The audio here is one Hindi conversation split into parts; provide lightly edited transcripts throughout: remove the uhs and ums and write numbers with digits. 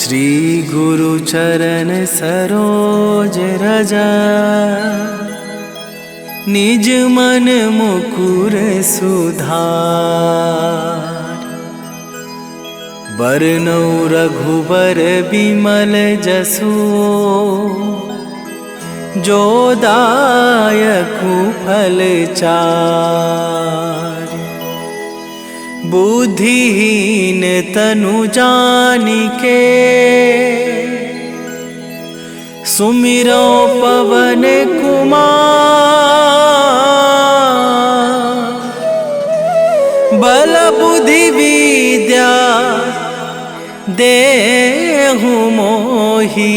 श्री गुरु चरण सरोज रजा, निज मन मुकुर सुधार। बरनौ रघुबर बिमल जसु, जो दायकु फल चार। बुद्धिहीन तनु जानिके, सुमिरो पवन कुमार। बल बुद्धि विद्या देहु मोहि,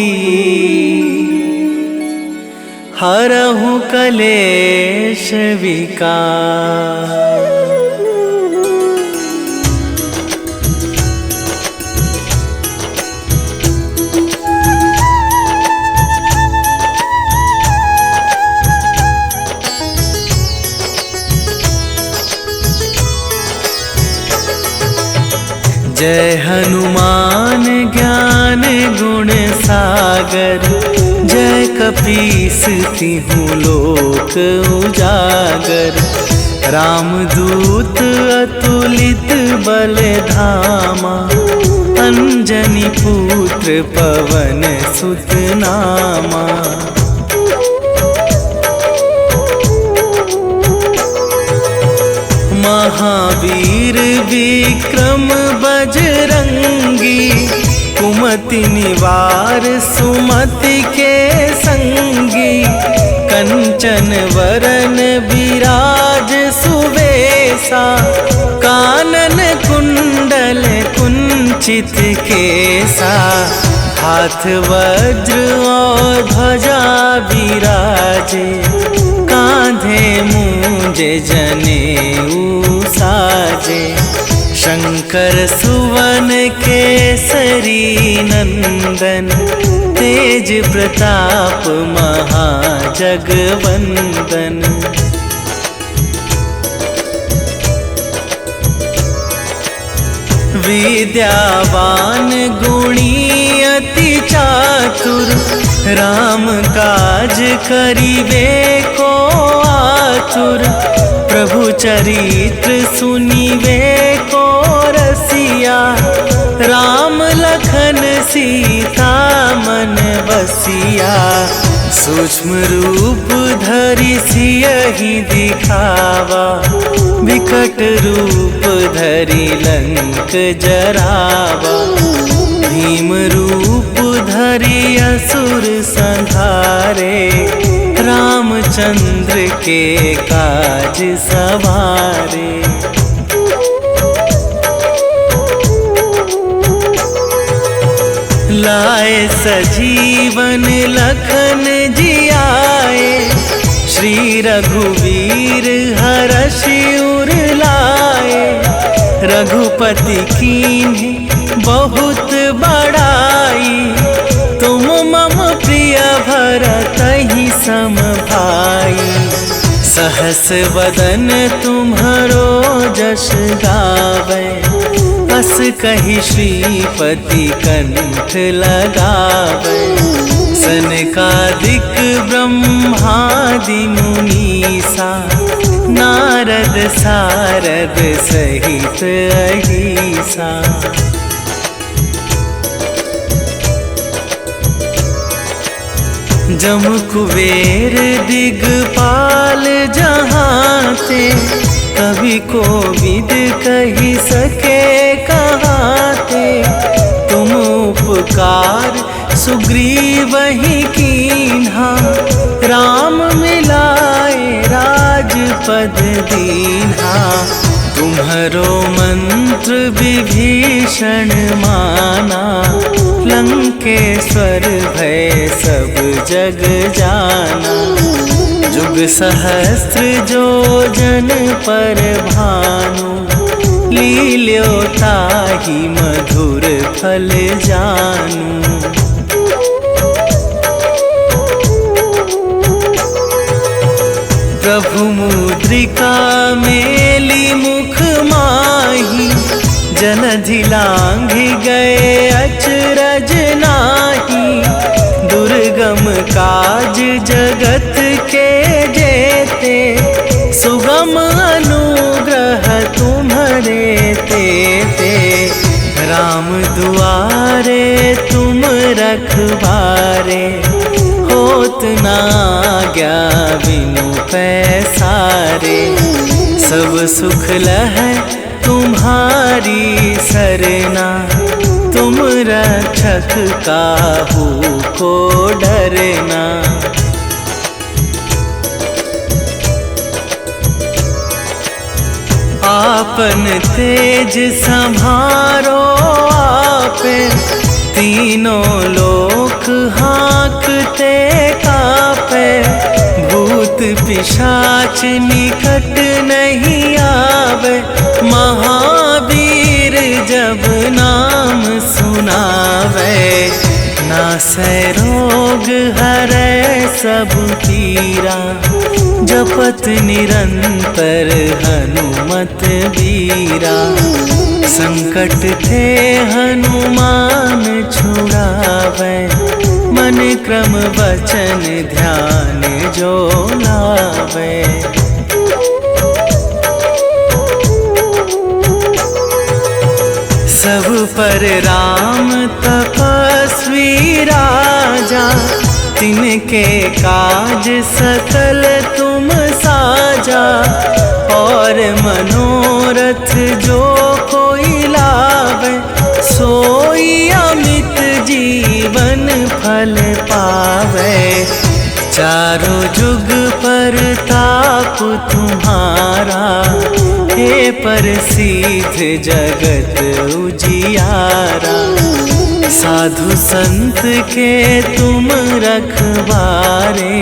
हरहु कलेश विकार। जय हनुमान ज्ञान गुण सागर, जय कपीस तिहु लोक उजागर। रामदूत अतुलित बल धामा, अंजनी पुत्र पवन सुत नामा। महावीर विक्रम बजरंगी, कुमति निवार सुमति के संगी। कंचन वरन विराज सुवेशा, कानन कुंडल कुंचित केसा। हाथ वज्र और ध्वजा विराजे, कांधे मूंज जनेऊ साजे। शंकर सुवन केसरी नंदन, तेज प्रताप महाजगवंदन। विद्यावान गुणी अति चातुर, राम काज करिबे को आतुर। प्रभु चरित्र सुनिबे को रसिया, राम लखन सीता मन बसिया। सूक्ष्म रूप धरि सियहि दिखावा, विकट रूप धरि लंक जरावा। भीम रूप धरि असुर संहारे, रामचंद्र के काज सवारे। लाए सजीवन लखन जियाए, श्री रघुवीर हरषि उर लाए। रघुपति कीन्ही बहुत बड़ाई, तुम मम प्रिय भरतहि सम भाई। सहस वदन तुम्हरो जस गावै, अस कहि श्रीपति कंठ लगावै। सनकादिक ब्रह्मादि मुनीसा, नारद सारद सहित अहिसा। जम कुबेर दिगपाल जहाते, कवि कोविद कहि सके कहाते। तुम उपकार सुग्रीवहि कीन्हा, राम मिलाए राजपद दीन्हा। तुम्हरो मंत्र विभीषण माना, लंकेश्वर भय सब जग जाना। जुग सहस्त्र जो जन पर भानु, लील्यो ताहि मधुर फल जानू। प्रभु मुद्रिका मेली मुख माही, जलधि लांघि गए अचरज नाही, दुर्गम काज जगत के जेते, सुगम अनुग्रह तुम्हारे तेते। राम दुआरे तुम रखवारे, होत ना आज्ञा बिनु पैसारे। सब सुख लहै तुम्हारी सरना, तुम रक्षक काहू को डरना। आपन तेज संभारो आपे, तीनों लोक हाँकते कापे। भूत पिशाच निकट नहीं आवे, महावीर जब नाम सुनावे। नासै रोग हरै सब पीरा, जपत निरंतर हनुमत बीरा। संकट थे हनुमान छुड़ावे, मन क्रम वचन ध्यान जो लावे। सब पर राम तपस्वी राजा, तिनके काज सकल तुम साजा। और मनोरथ जो कोई लावे, सोई अमित जीवन फल पावे। चारों जुग पर ताप तुम्हारा, हे प्रसिद्ध जगत उजियारा। साधु संत के तुम रखवारे,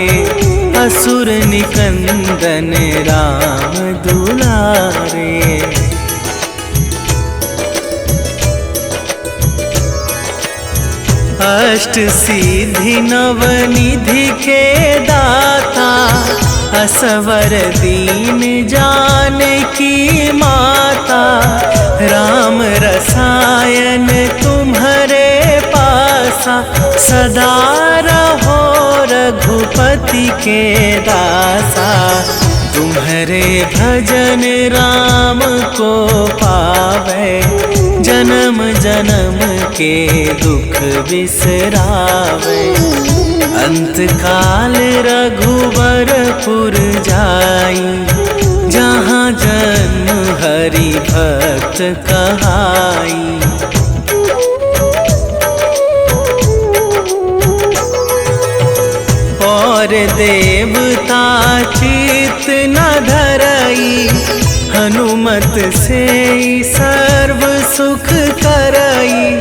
असुर निकंदन राम दुलारे। अष्ट सिद्धि नवनिधि के दाता, असवर दीन जानकी माता। राम रसायन तुम्हारे पासा, सदा रहो रघुपति के दासा। तुम्हारे भजन राम को पावे, जन्म जन्म के दुख बिसरावे। अंत काल रघुवरपुर जाई, जहाँ जन्म हरि भक्त कहाई। और देवता चित न धरई, हनुमत से सर्व सुख करई।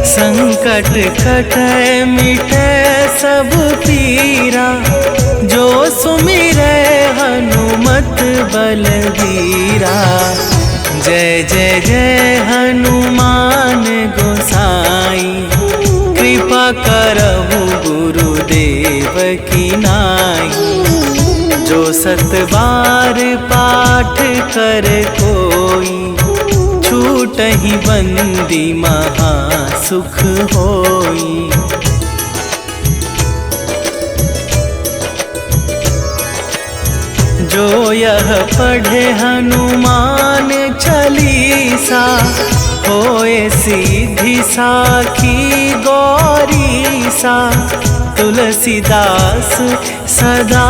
संकट कटै मिटै सब पीरा, जो सुमिरै हनुमत बलबीरा। जय जय जय हनुमान गोसाई, कृपा करहु गुरुदेव की नाई। जो सत बार पाठ कर कोई, छूटहि बंदी महा सुख होई। जो यह पढ़े हनुमान चालीसा, होए सीधी साखी गौरीसा। तुलसीदास सदा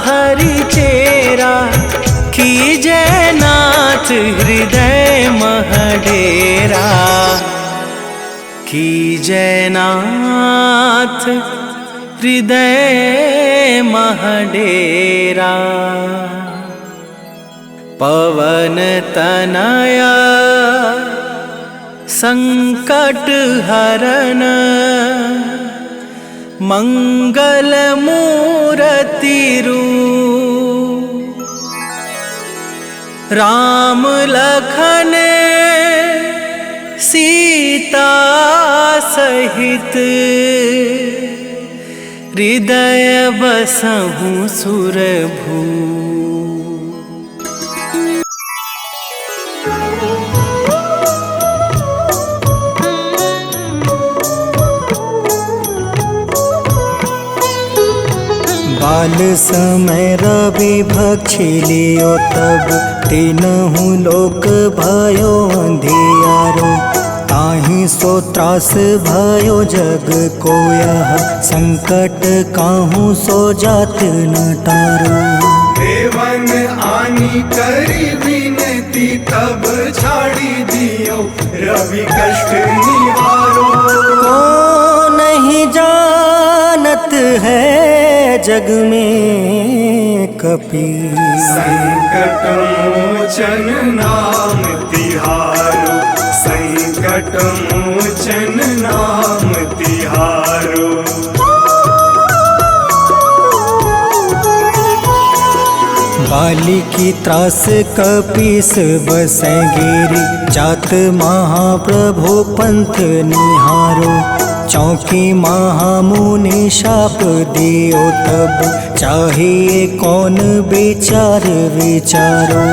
हरि चेरा, कीजय नाथ हृदय महडेरा। कीजय नाथ हृदय महडेरा। पवन तनया संकट हरन, मंगल मूरति रूप। राम लखन सीता सहित, हृदय बसहु सुरभू। काल समय रवि भक्षी लियो तब तीनहु लोक भयो अंधियारो। ताहि सो त्रास भयो जग को यह संकट काहू सो जात न टारो। देवन आनी करी विनती तब छाड़ी दियो रवि कष्ट निवारो। को नहीं जानत है जग में कपि संकट मोचन नाम तिहारो। संकट मोचन नाम तिहारो। बाली की त्रास कपीस बसै गिरी जात महाप्रभु पंथ निहारो। चौकी महामुनि शाप दियो तब चाहिए कौन विचार विचारो।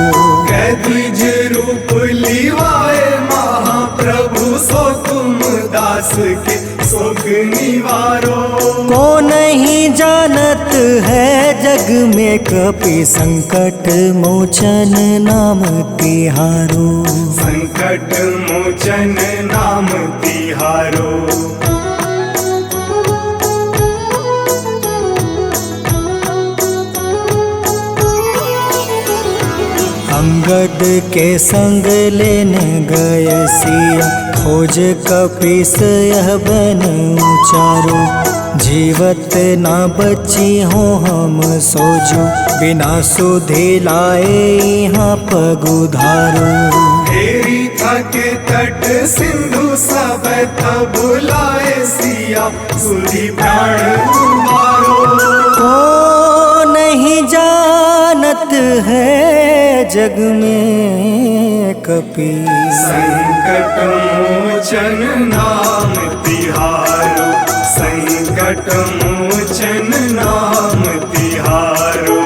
कैद्विज रूप लिवाए महाप्रभु सो तुम दास के शोक निवारो। को नहीं जानत है जग में कपि संकट मोचन नाम तिहारो। संकट मोचन नाम तिहारो। अंगद के संग लेने गए सिया खोज कपीस यह बन उचारो। जीवत ना बची हो हम सोजो बिना सुधि लाए यहाँ पग उधारो। हेरी थके तट सिंधु सब तब लाए सिया सुधि प्राण तुम्हारो। को नहीं जानत है जग में कपि संकट मोचन नाम तिहारो। संकट मोचन नाम तिहारो।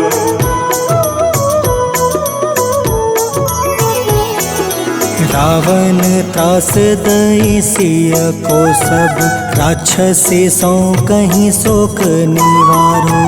रावण त्रास दई सिया को सब राक्षसी सो कहीं शोक निवारो।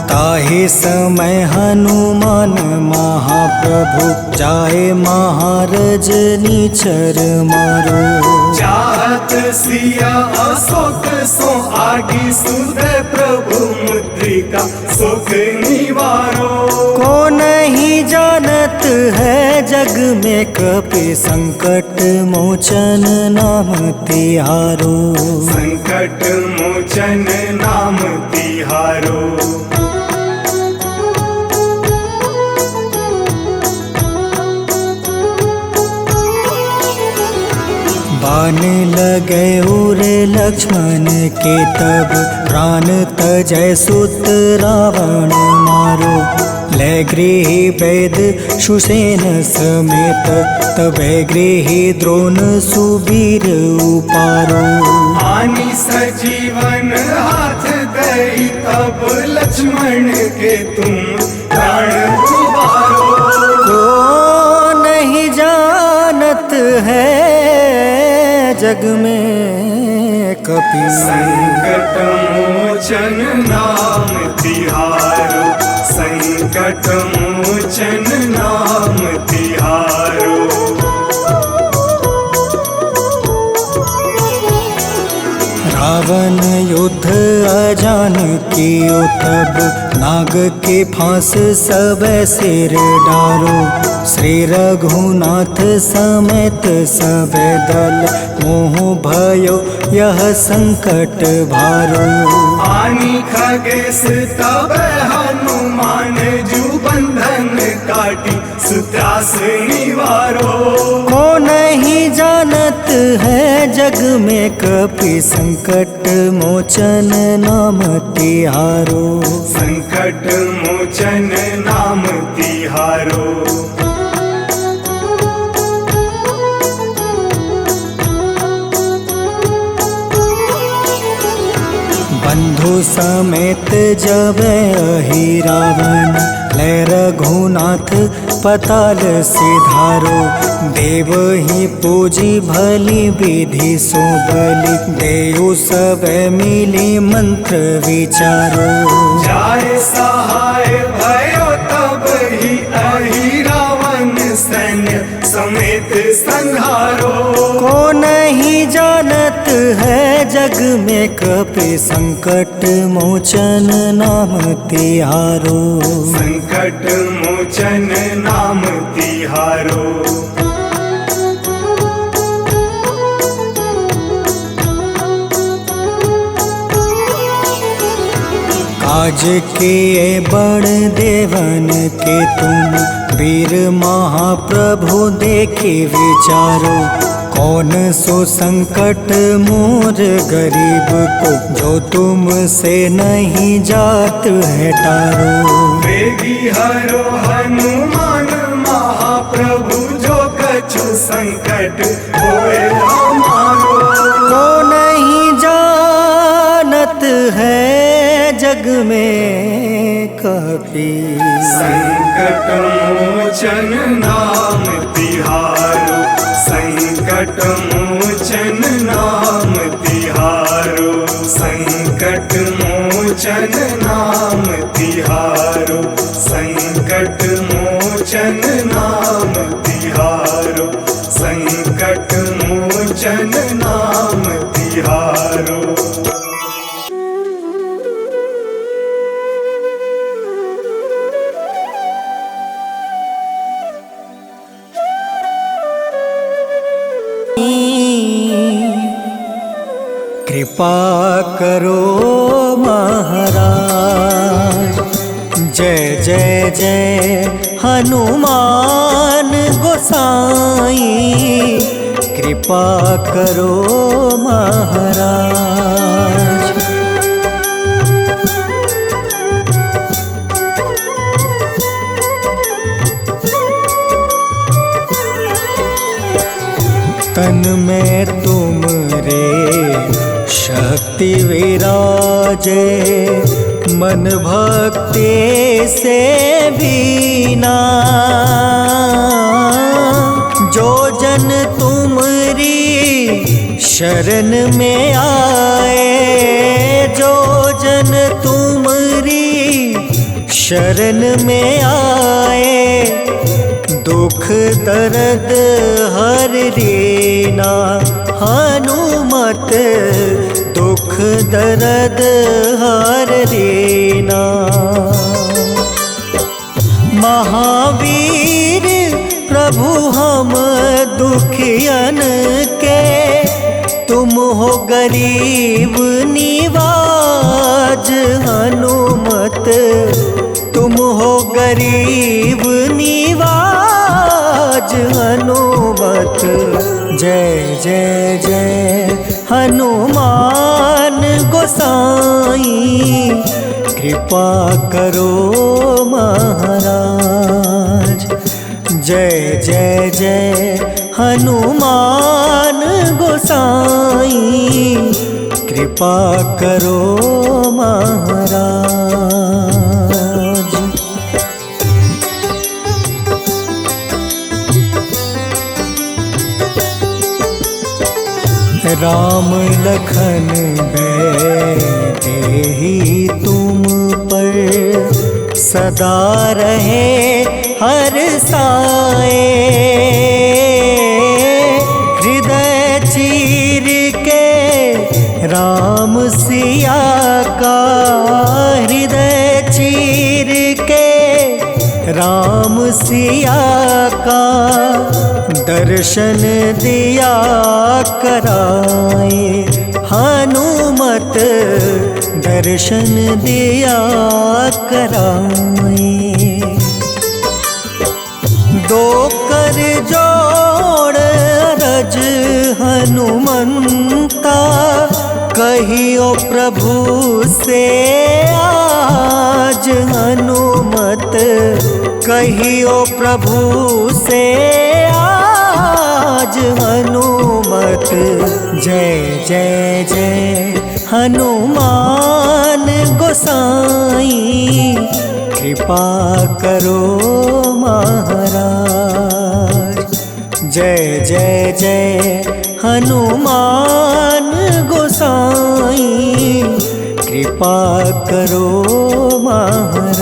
ताहे समय हनुमान महाप्रभु जाए महारज नीचर मारो। चाहत सिया अशोक सो आगी सुधे प्रभु मुद्रिका शोक निवारो। को नहीं जानत है जग में कपि संकट मोचन नाम तिहारो। संकट मोचन नाम तिहारो। बाण लगे उरे लक्ष्मण के तब प्राण तजय सुत रावण मारो। ले गृही वेद सुसेन समेत तबे गृही द्रोण सुबीर उपारो। आनी सजीवन हाथ दई तब लक्ष्मण के तुम प्राण उबारो। को नहीं जानत है जग में कपि संकट मोचन नाम तिहारो। संकट मोचन नाम तिहारो। रावण युद्ध अजान कियो तब नाग के फांस सब सिर डारो। श्री रघुनाथ समेत सब दल मोह भयो यह संकट भारो। आनी खगेश तब हनुमान जू बंधन काटी सुत्रास निवारो। को नहीं जानत है जग में कपि संकट मोचन नाम तिहारो। संकट मोचन नाम तिहारो। बंधु समेत जब अहि रावण ले रघुनाथ पताल सिधारो। देव ही पूजी भली विधि सो बलि, देव सब मिली मंत्र विचारो। जाय सहाय भयो तब ही अहि रावण सैन्य समेत संहारो। को नहीं जानत है जग में कपि संकट मोचन नाम तिहारो। संकट मोचन नाम तिहारो। काज किए बड़ देवन के तुम, वीर महाप्रभु देखे विचारो। कौन सो संकट मोर गरीब को, जो तुमसे नहीं जात है टारो। वेगी हरो हनुमान महाप्रभु, जो कछु संकट होए हमारो। को नहीं जानत है जग में कपि, संकट मोचन नाम तिहारो। संकट मोचन नाम तिहारो। संकट मोचन नाम तिहारो। संकट मोचन नाम तिहारो। संकट मोचन नाम तिहारो। कृपा करो महाराज, जय जय जय हनुमान गोसाई। कृपा करो महाराज। तन में तुम रे शक्ति विराजे, मन भक्ति से बीना। जो जन तुमरी शरण में आए, जो जन तुमरी शरण में आए, दुख दर्द हर लेना। हनुमत दुख दर्द हर लेना। महावीर प्रभु हम दुखियन के, तुम हो गरीब निवाज। हनुमत तुम हो गरीब निवाज। हनुमत जय जय जय हनुमान गोसाई। कृपा करो महाराज, जय जय जय हनुमान गोसाई। कृपा करो महाराज। राम लखन बैठे तुम पर, सदा रहे हर साए। हृदय चीर के राम सिया का, हृदय चीर के राम सिया का। दर्शन दिया कराए। हनुमत दर्शन दिया कराए। दो कर जोड़ रज हनुमंता, कहियो प्रभु से आज। हनुमत कहियो प्रभु से आज। हनुमत जय जय जय हनुमान गोसाई। कृपा करो महाराज। जय जय जय हनुमान गोसाई, कृपा करो महाराज।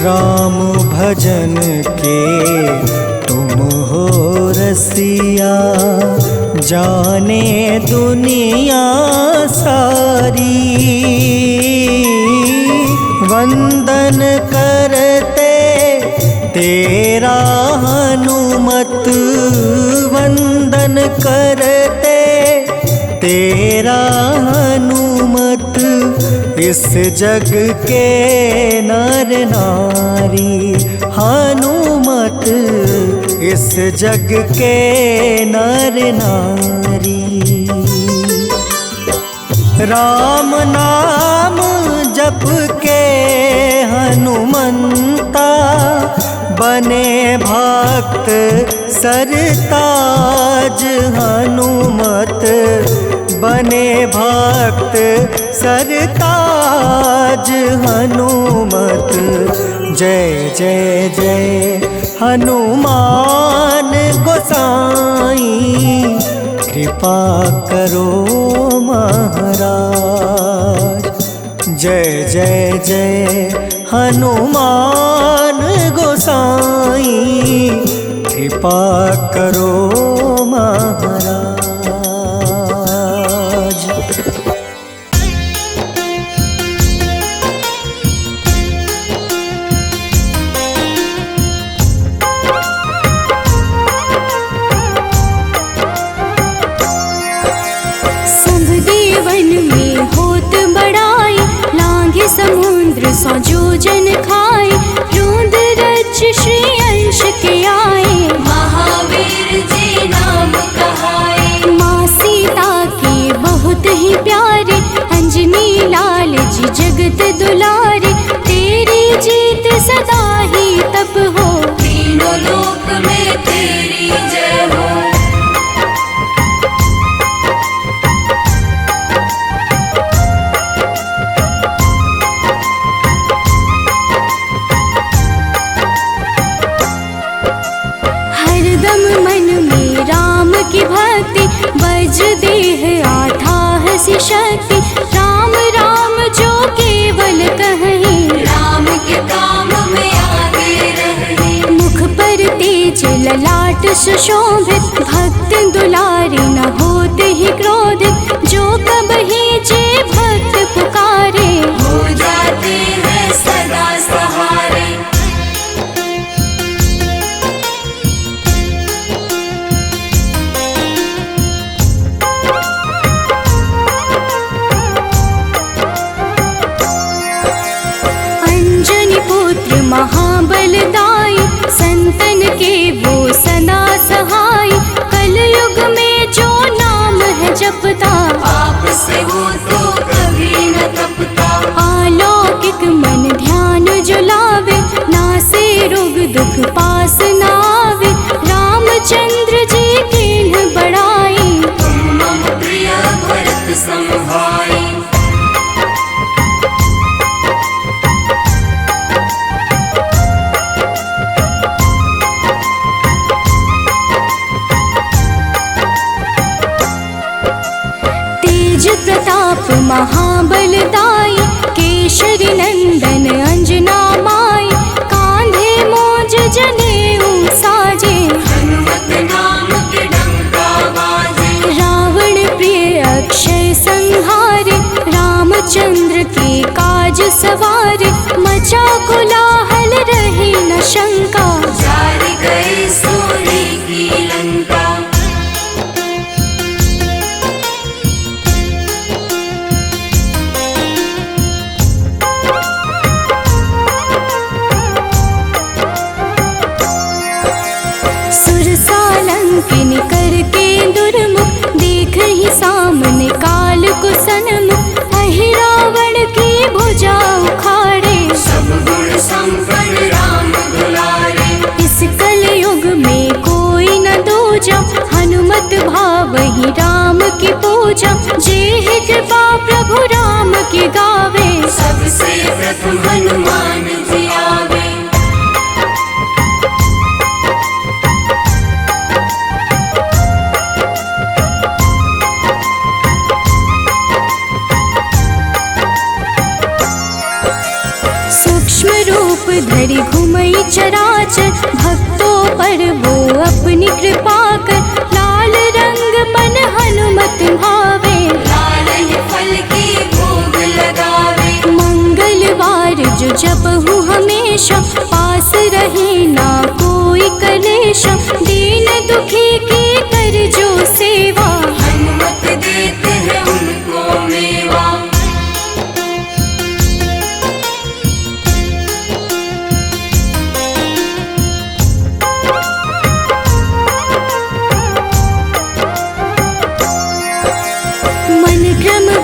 राम भजन के तुम हो रसिया, जाने दुनिया सारी। वंदन करते तेरा हनुमत, वंदन करते तेरा हनुमत। इस जग के नर नारी हनुमत, इस जग के नर नारी। राम नाम जप के हनुमंता, बने भक्त सरताज। हनुमत बने भक्त सरताज हनुमत। जय जय जय हनुमान गोसाई, कृपा करो महाराज। जय जय जय हनुमान गोसाई, कृपा करो महाराज। समुद्र सौ जोजन खाए, रूंद रच श्री अंश के आए। महावीर जी नाम कहाए, माँ सीता के बहुत ही प्यारे। अंजनी लाल जी जगत दुलारे, तेरी जीत सदा ही तब हो। तीनों लोक में तेरी जय हो। मन में राम की भक्ति, वज्र देह आठाह सी शक्ति। राम राम जो केवल कहीं, राम के काम में आगे रहे। मुख पर तेज ललाट सुशोभित, भक्त दुलारे न होते ही क्रोधित। जो कबहि जे भक्त पुकारे, हो जाते हैं सदा सहारे। महाबलदाई, संतन के वो सदा सहाय। कलयुग में जो नाम है जपता, पाप से वो तो कभी न तपता। अलौकिक मन ध्यान जो लावे, नासे रोग दुख पास न आवे। रामचंद्र जी कीन्ह बड़ाई, तुम मम प्रिय भरत समभाई। प्रताप महाबलदाई, केशरी नंदन अंजना माई। कांधे मोज जनेऊ साजे, हनुमत नाम के डंका बाजे। रावण प्रिय अक्षय संहारे, रामचंद्र के काज सवारे। मचा कोलाहल रही न शंका, जारी गई सूरी की लंका। किन करके दुर्मुख, देख ही सामने काल को सन्मुख। अहि रावण की भुजा उखाड़े, सब गुण संपन्न राम दुलारे। प्रथम हनुमान जी आवे। सूक्ष्म रूप धरि घुमई चराचर, भक्तों पर वो अपनी कृपा कर। लाल रंग मन हनुमत भावे, लाल ही फल की भोग लगावे। मंगलवार जो जपहु हमेशा, पास रहे ना कोई कलेशा। दीन दुखी की कर जो सेवा, हनुमत देते हैं उनको मेवा।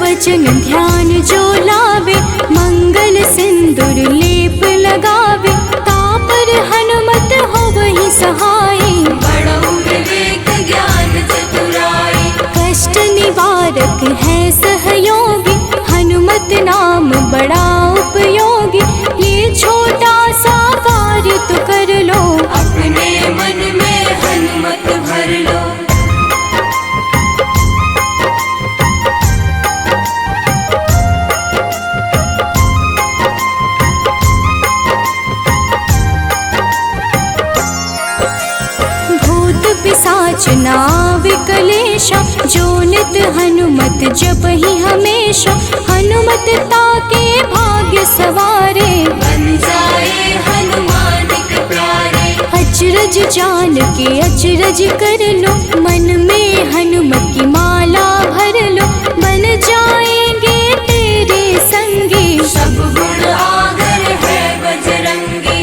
वचन ध्यान जो लावे, मंगल सिंदूर लेप लगावे। तापर हनुमत हो वही सहाय, बड़ो विवेक ज्ञान चतुराई। कष्ट निवारक है सहयोगी, हनुमत नाम बड़ा उपयोगी। ये छोटा सा कार्य तो कर लो, अपने मन में हनुमत भर लो। पिशाच नाव कलेशा, जो नित हनुमत जप ही हमेशा। हनुमत ताके भाग्य सवारे, बन जाए हनुमान के प्यारे। अचरज जान के अचरज कर लो, मन में हनुमत की माला भर लो। बन जाएंगे तेरे संगी, सब गुण आगर है बजरंगी।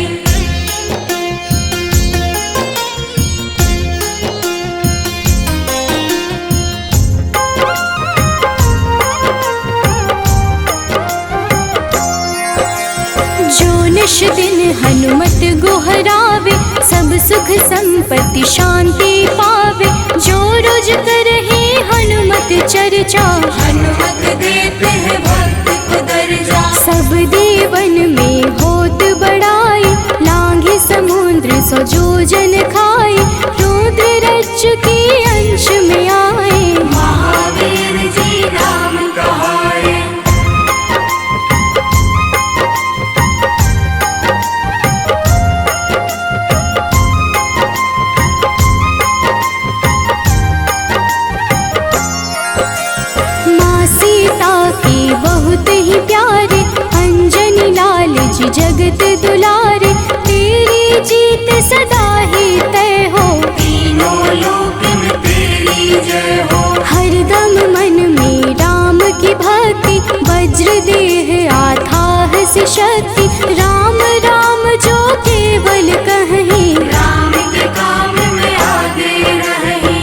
निश दिन हनुमत गोहरावे, सब सुख संपत्ति शांति पावे। जो रोज करहे हनुमत चर्चा, हनुमत देते हैं भक्त को दर्जा। सब देवन में होत बड़ाई, लांघे समुद्र सो जोजन खाए। रुद्र रज के अंश में आए, महावीर जी नाम कहाए। बहुत ही प्यारे, अंजनी लाल जी जगत दुलारे। तेरी जीत सदा ही तय हो, तीनों लोक में तेरी जय हो। हरदम मन में राम की भक्ति, वज्र देह आथाह से शक्ति। राम राम जो केवल कहीं, राम के काम में आगे रहे।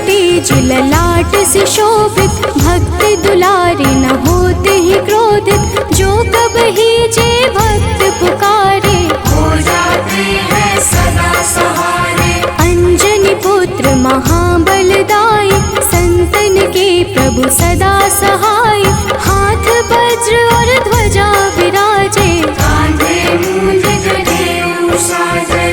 तेज ललाट से शोभित, भक्त दुलारे न होते ही क्रोधित। जो कब ही जे भक्त पुकारे, हो जाते हैं सदा सहारे। अंजनी पुत्र महाबलदाई, संतन के प्रभु सदा सहाय। हाथ वज्र और ध्वजा विराजे, कांधे मूंज जनेऊ साजे।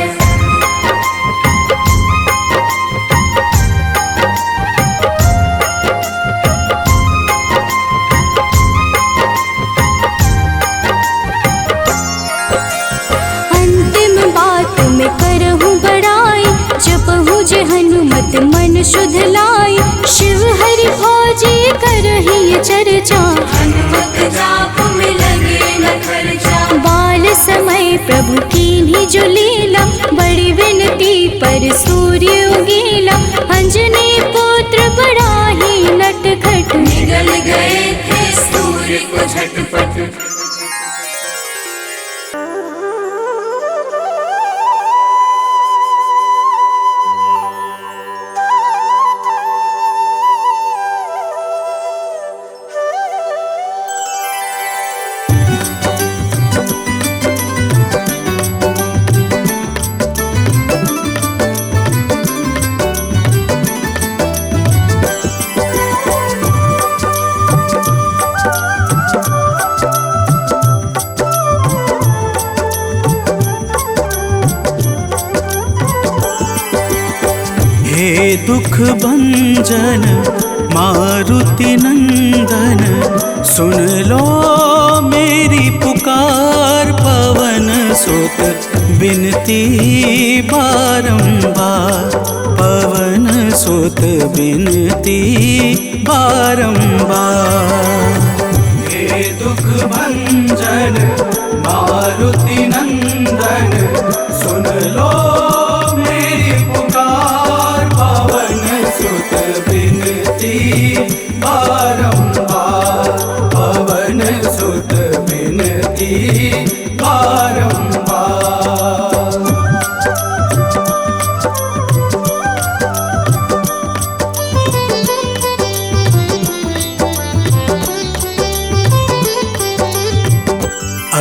हनुमत मन शुद्ध लाई, शिव हरि भोजी करहि ये चर्चा। हनुमत जाप में लगे न खर्चा, बाल समय प्रभु कीन्ही जो लीला। बड़ी विनती पर सूर्य उगेला, अंजनी पुत्र बड़ा ही नटखट। निगल गए थे सूर्य को झटपट। दुख भंजन मारुति नंदन, सुन लो मेरी पुकार। पवन सुत बिनती बारंबार, पवन सुत बिनती बारंबार। हे दुख भंजन मारुति नंदन, सुन लो मेरी पुकार। पवन सुत बिनती बारंबार, पवन सुत बिनती बारंबार।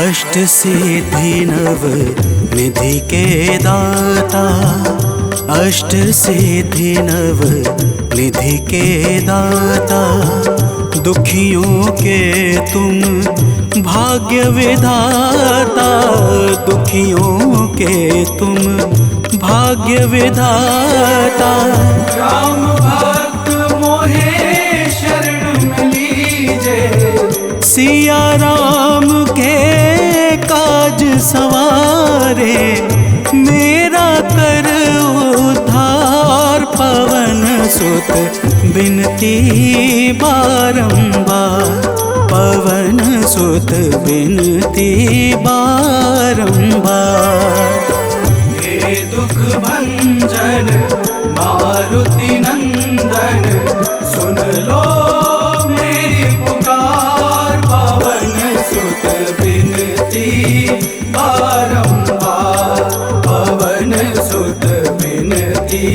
अष्ट सिद्धि नव निधि के दाता, अष्ट सिद्धि नव निधि के दाता। दुखियों के तुम भाग्य विधाता, दुखियों के तुम भाग्य विधाता। राम भक्त मोहे शरण में लीजे, सिया राम के काज सवारे। मेरा कर उद्धार, पवन सुत बिनती बारंबार, पवन सुत बिनती बारंबार। हे दुख भंजन मारुति नंदन, सुन लो मेरी पुकार। पवन सुत बिनती बारंबार, पवन सुत बिनती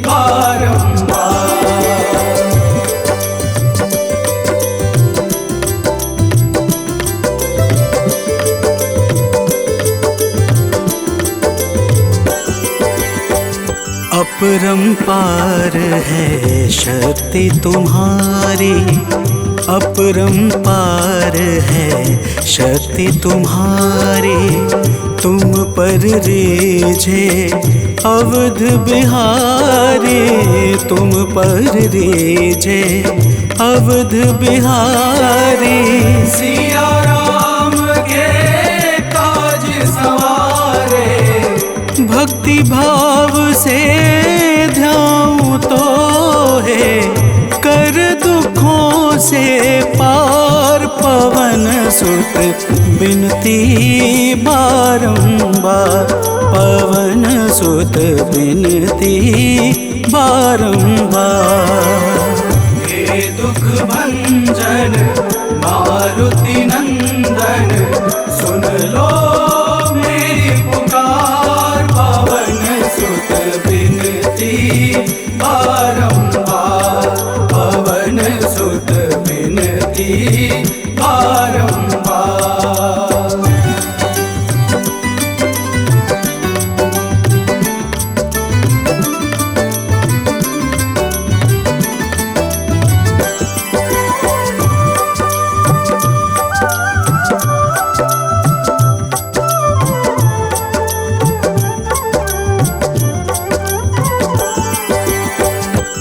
बारंबार। अपरंपार है शक्ति तुम्हारी, अपरंपार है शक्ति तुम्हारी। तुम पर रीझे अवध बिहारी, तुम पर रीझे अवध बिहारी। सिया राम के काज सवारे, भक्ति भाव से ध्याऊं तो है, कर दुखों से पार। पवन सुत बिनती बारंबार, पवन सुत बिनती बारंबार। हे दुख भंजन मारुति नंदन, सुन लो मेरी पुकार। पवन सुत बिनती बारंबार, पवन सुत बिनती बारंबार।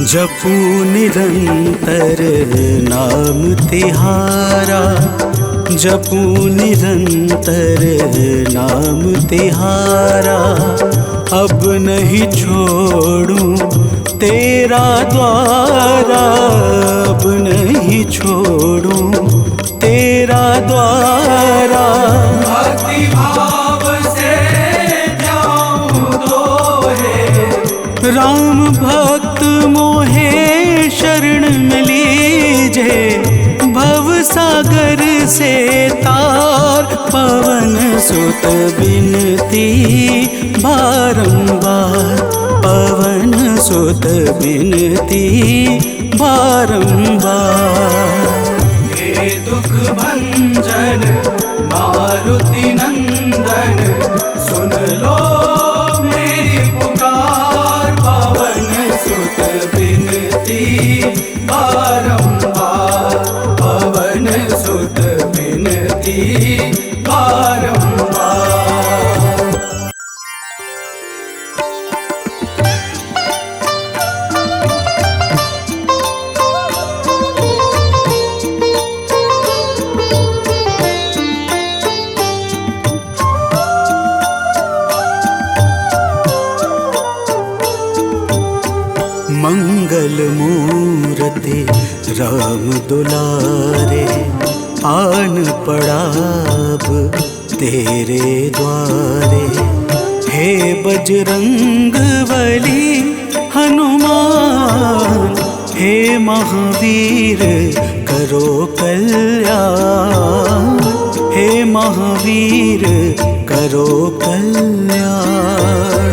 जपू निरंतर नाम तिहारा, जपू निरंतर नाम तिहारा। अब नहीं छोड़ूं तेरा द्वारा, अब नहीं छोड़ूं तेरा द्वारा। भक्ति भाव से ध्याऊं तो है, राम भक्त मोहे शरण में लीजे। भव सागर से तार, पवन सुत बिनती बारंबार, पवन सुत बिनती बारंबार। हे दुख भंजन मारुति नंदन, सुन लो मेरी पुकार। पवन सुत बिनती बारंबार, पवन सुत बिनती बारंबार। दुलारे, आन पड़ा अब तेरे द्वारे। हे बजरंग बली हनुमान, हे महावीर करो कल्याण, हे महावीर करो कल्याण।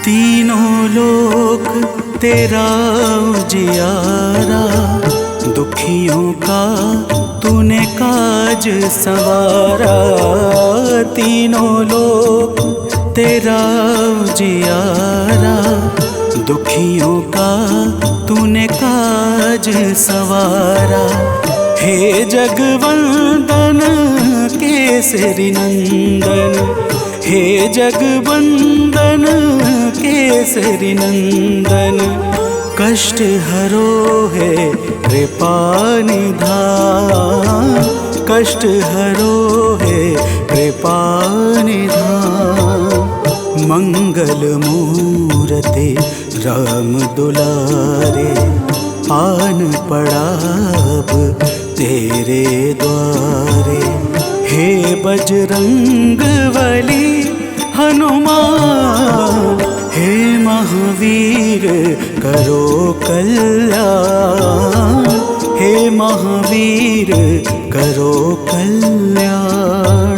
तीनों लोक तेरा उजियारा, दुखियों का तूने काज संवारा। तीनों लोक तेरा उजियारा, दुखियों का तूने काज संवारा। हे जगवंदन केसरी नंदन, हे जगवंदन केसरी नंदन। कष्ट हरो है कृपा निधान, कष्ट हरो है कृपा निधान। मंगल मूर्ति राम दुलारे, आन पड़ा अब तेरे द्वारे। हे बजरंग बली हनुमान, हे महावीर करो कल्याण, हे महावीर करो कल्याण।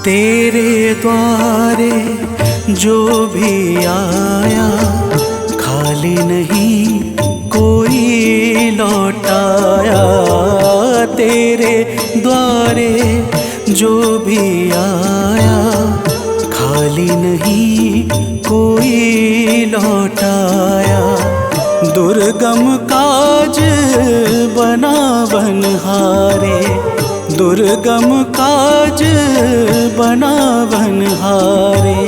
तेरे द्वारे जो भी आया, खाली नहीं कोई लौटाया। तेरे द्वारे जो भी आया, खाली नहीं कोई लौटाया। दुर्गम काज बना बनहारे, दुर्गम काज बना बनहारे।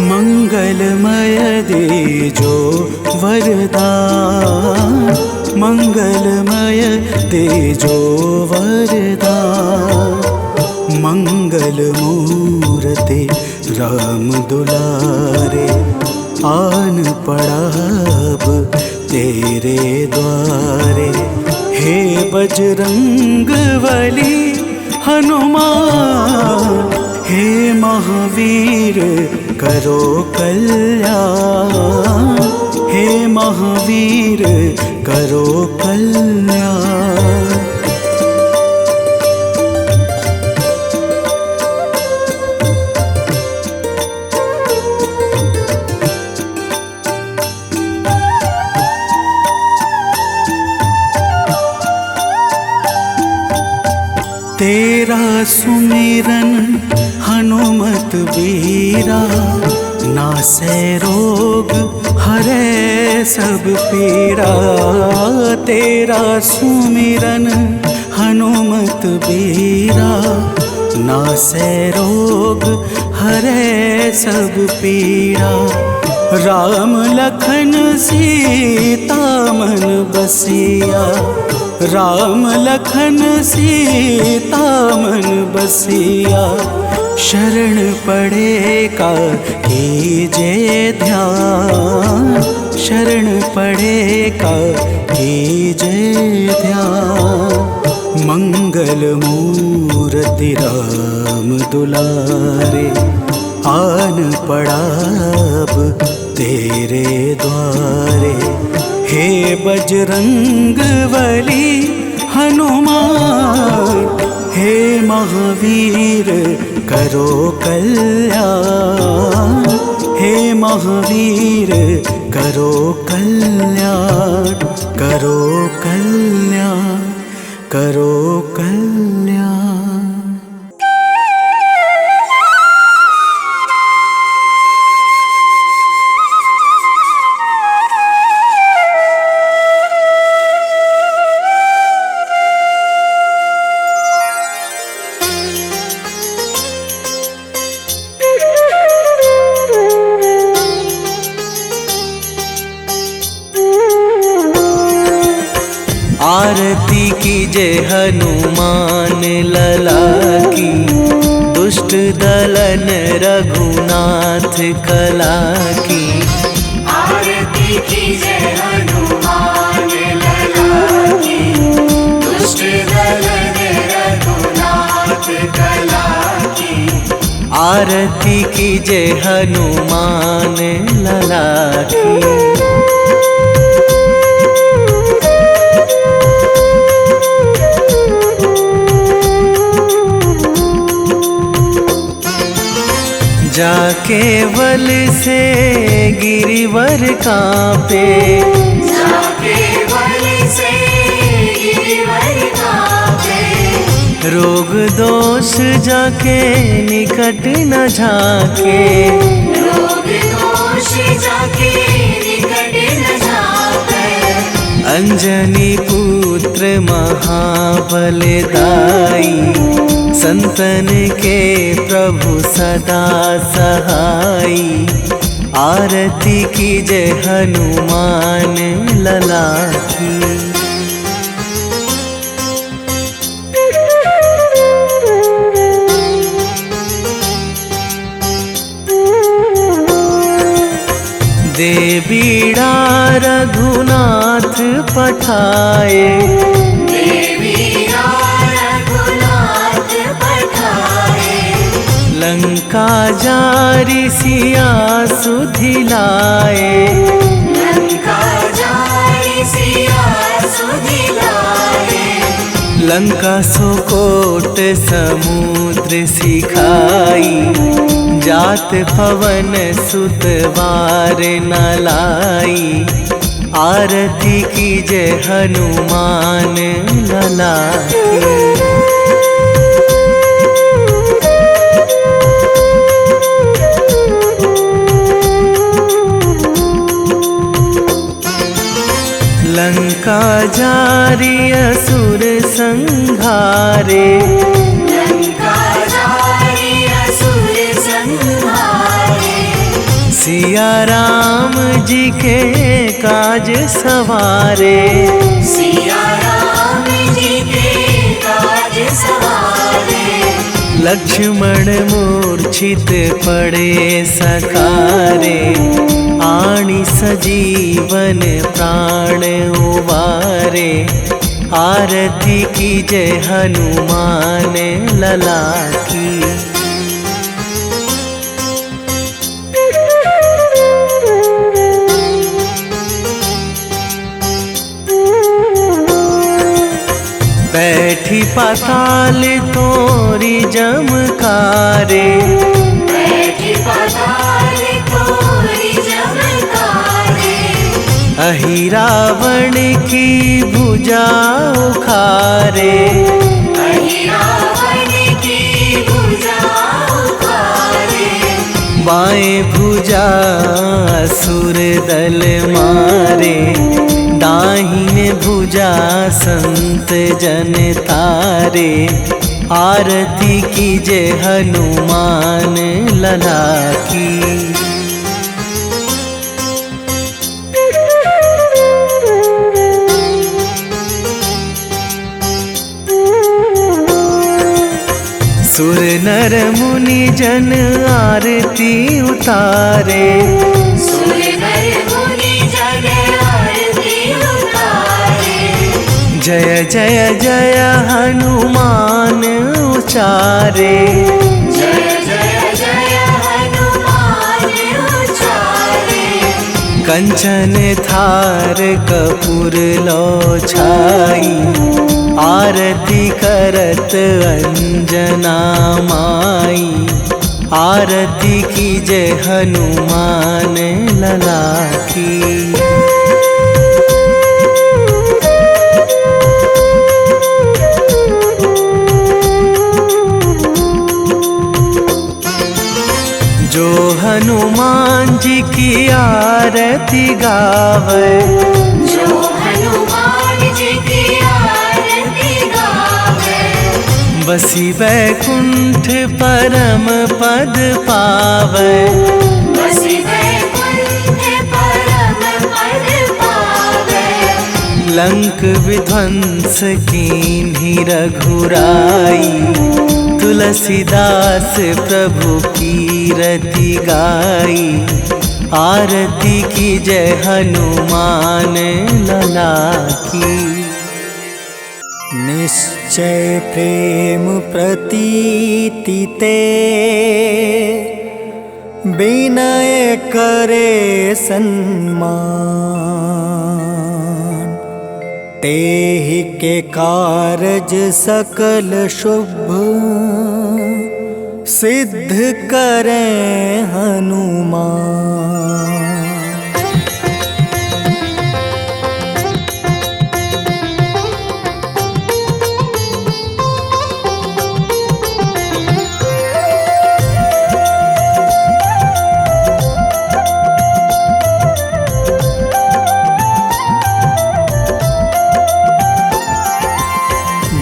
मंगलमय दे जो वरदान, मंगलमय दे जो वरदान। मंगल मूर्ति राम दुलारे, आन पड़ा अब तेरे द्वारे। हे बजरंग बली हनुमान, हे महावीर करो कल्याण, हे महावीर करो कल्याण। तेरा सुमिरन हनुमत बीरा, नासै रोग हरै सब पीड़ा। तेरा सुमिरन हनुमत बीरा, नासै रोग हरै सब पीड़ा। राम लखन सीता मन बसिया, राम लखन सीता मन बसिया। शरण पड़े का कीजे ध्यान, शरण पड़े का कीजे ध्यान। मंगल मूर्ति राम दुलारे, आन पड़ा अब तेरे द्वारे। हे बजरंग बली हनुमान, हे महावीर करो कल्याण, हे महावीर करो कल्याण, करो कल्याण, करो कल्याण। आरती कीजे हनुमान लला की, दुष्ट दलन रघुनाथ कला की। आरती कीजे हनुमान लला की, दुष्ट दलन रघुनाथ कला की। आरती कीजे हनुमान लला की। जाके बल से गिरिवर कांपे, जाके बल से गिरिवर कांपे। रोग दोष जाके निकट न झाके, रोग दोष जाके निकट न झाके। अंजनी पुत्र महाबल दाई, संतन के प्रभु सदा सहाई। आरती कीजे हनुमान लला की। दे बीड़ा रघुनाथ पठाए, लंका जारी सिया सुधिलाए। लंका जारी सिया सुधिलाए। लंका सुकोट समुद्र सिखाई, जात पवन सुत वार न लाई। आरती कीजे हनुमान लला की। लंका जारी असुर संहारे, लंका जारी असुर संहारे। सिया राम जी के काज सवारे, सिया राम जी के काज सवारे। लक्ष्मण मूर्छित पड़े सकारे, आणी सजीवन प्राण उबारे। आरती कीजे हनुमान लला की। बैठी पाताल तोरी जमकारे, बैठी पाताल तोरी जमकारे। अहि रावण की भुजा उखारे, अहि रावण की भुजा उखारे। बाएं भुजा असुर दल मारे, दाहिने भुजा संत जन तारे। आरती कीजे हनुमान लला की। सुर नर मुनि जन आरती उतारे, सुर नर मुनि जन आरती उतारे। जय जय जय हनुमान उचारे, जय जय जय हनुमान उचारे। कंचन थार कपूर लो छाई, आरती करत अंजना माई। आरती कीजे हनुमान लला की। जो हनुमान जी की आरती गावे, जो हनुमान जी की आरती गावे। बसी बैकुंठ परम पद पावे, बसी बैकुंठ परम पद पावे। लंक विध्वंस कीन्ही रघुराई, तुलसीदास प्रभु कीरति गाई। आरती की जय हनुमान लला की। निश्चय प्रेम प्रतीति ते, विनय करे सन्मान। तेहि के कारज सकल शुभ, सिद्ध करें हनुमान।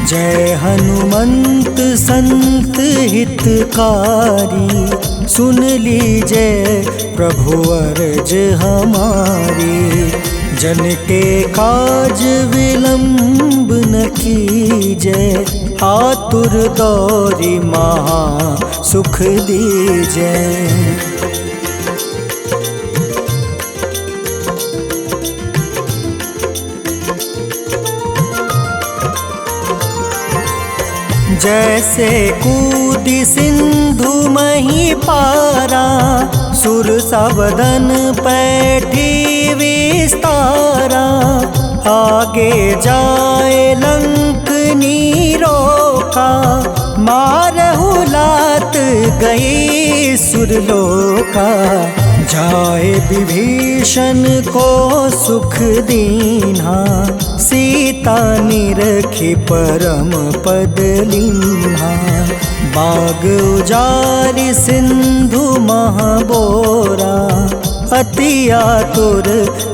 जय हनुमंत संत हितकारी, सुन लीजय प्रभु अर्ज हमारी। जन के काज विलंब न कीजय, आतुर दौरी महा सुख दीजय। जैसे कूदी सिंधु मही पारा, सुर सबदन पैठी विस्तारा। आगे जाए लंक नीरोका, मारहु लात गई सुरलोका। जाए विभीषण को सुख दीन्हा, सीता निरखी परम पद लीन्हा। बाग उजारि सिंधु महाबोरा, अति आतुर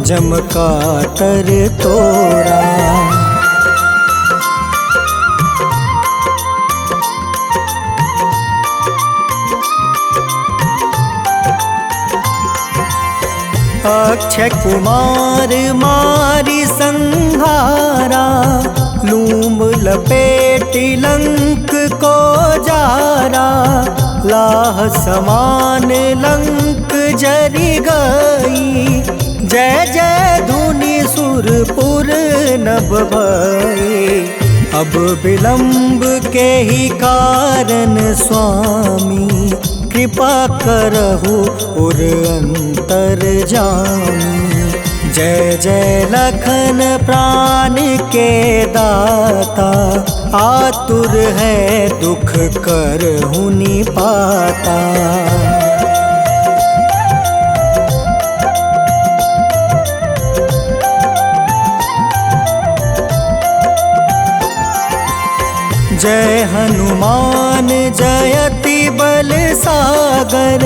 जम कातर तोरा। अक्षय कुमार मारी संहारा, लूम लपेटी लंक को जारा। लाह समान लंक जरि गई, जय जय धुनि सुरपुर नभ भई। अब विलंब के ही कारण स्वामी, कृपा करहु उर अंतर जामी। जय जय लखन प्राण के दाता, आतुर है दुख करहु निपाता। जय हनुमान जयति बल सागर,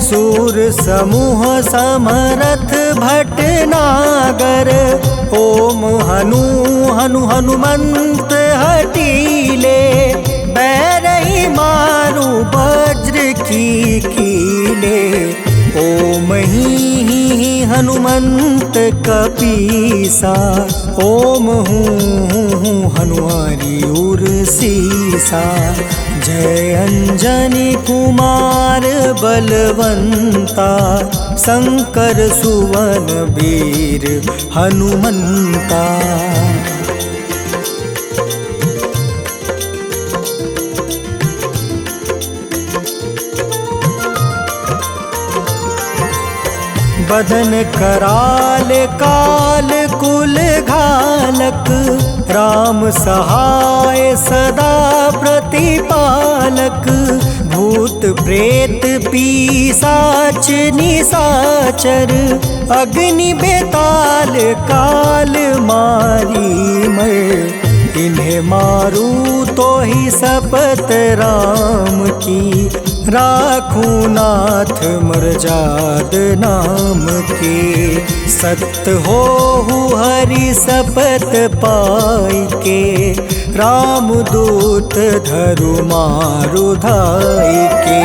सूर समूह समरथ भटनागर। ओम हनु हनु हनुमंत हटीले, बैरही मारू वज्र की कीले। ओम ही हनुमंत कपीसा, ओम हूँ हनुमारी उर सीसा। जय अंजनी कुमार बलवंता, शंकर सुवन वीर हनुमंता। बदन कराल काल कुल घालक, राम सहाय सदा प्रतिपालक। भूत प्रेत पिशाच निशाचर, अग्नि बेताल काल मारी मर। इन्हें मारू तो ही शपथ राम की, राखूं नाथ मर्जाद नाम के। सत्य हो हरि शपथ पाई के, राम दूत धरु मारु धाई के।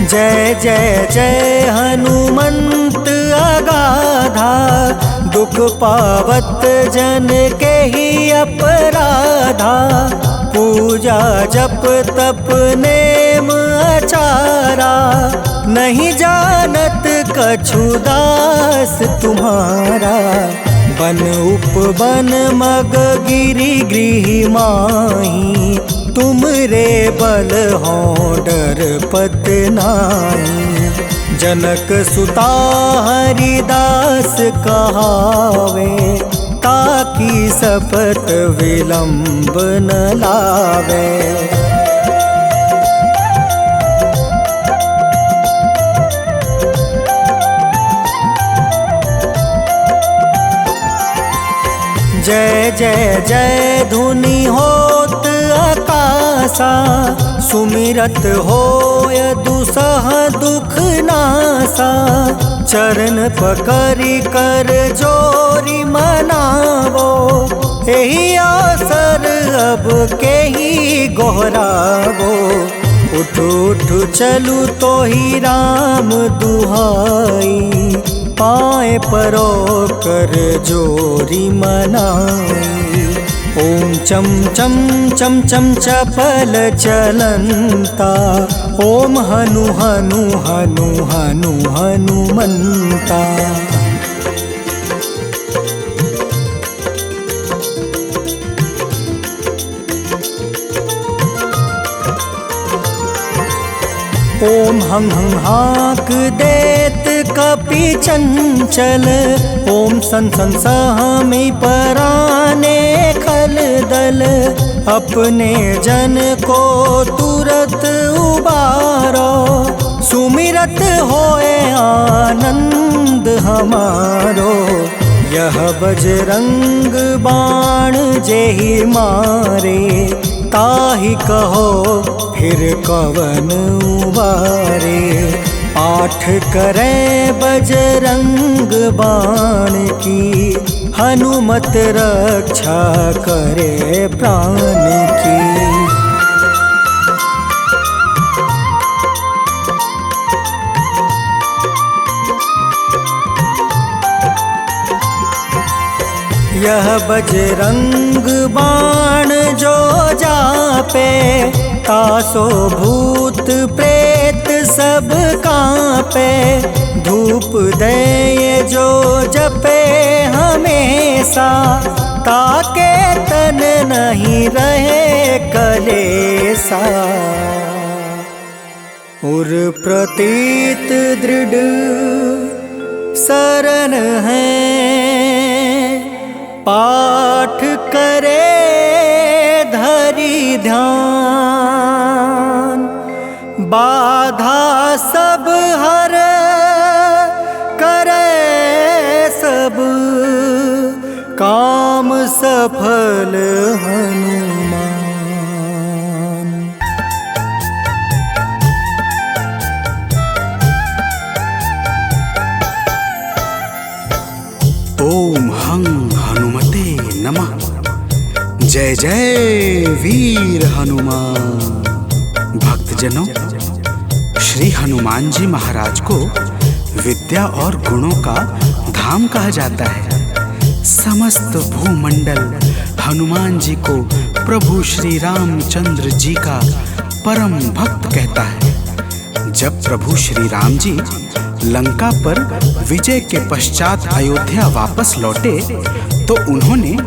जय जय जय हनुमंत अगाधा, दुख पावत जन के ही अपराधा। पूजा जप तप नेम आचारा, नहीं जानत कछु दास तुम्हारा। बन उपवन मग गिरि गृह माही, तुम रे बल हो डर पत नाई। जनक सुता हरिदास कहावे, ताकि सपत विलंब न लावे। जय जय जय धुनि होत आकाशा, सुमिरत होय दुसह दुख नासा। चरण पकड़ि कर जोरी मनावो, एहि आसर अब के ही गोहरावो। उठ उठ चलू तो ही राम दुहाई, पाए परो कर जोरी मनाई। ओम चम चम चम चम चपल चलंता, ओम हनु हनु हनु हनु हनुमंता। ओम हं हं हाक देत कपि चंचल, ओम सन सन सहमी पराने खल दल। अपने जन को तुरत उबारो, सुमिरत होए आनंद हमारो। यह बजरंग बाण जेहि मारे, ताहि कहो फिर कवन उबारे। पाठ करें बजरंग बाण की, हनुमत रक्षा करे प्राण की। यह बजरंग बाण जो जापे, तासो भूत प्रेत सब कांपे। धूप दे जो जपे हमेशा, ताके तन नहीं रहे कलेसा। उर प्रतीत दृढ़ शरण है, पाठ करे धरि ध्यान। बाधा सब हर करे सब, काम सफल हनुमान। ओम हं हनुमते नमः। जय जय वीर हनुमान। भक्तजनों, श्री हनुमान जी महाराज को विद्या और गुणों का धाम कहा जाता है। समस्त भूमंडल हनुमान जी को प्रभु श्री रामचंद्र जी का परम भक्त कहता है। जब प्रभु श्री राम जी लंका पर विजय के पश्चात अयोध्या वापस लौटे, तो उन्होंने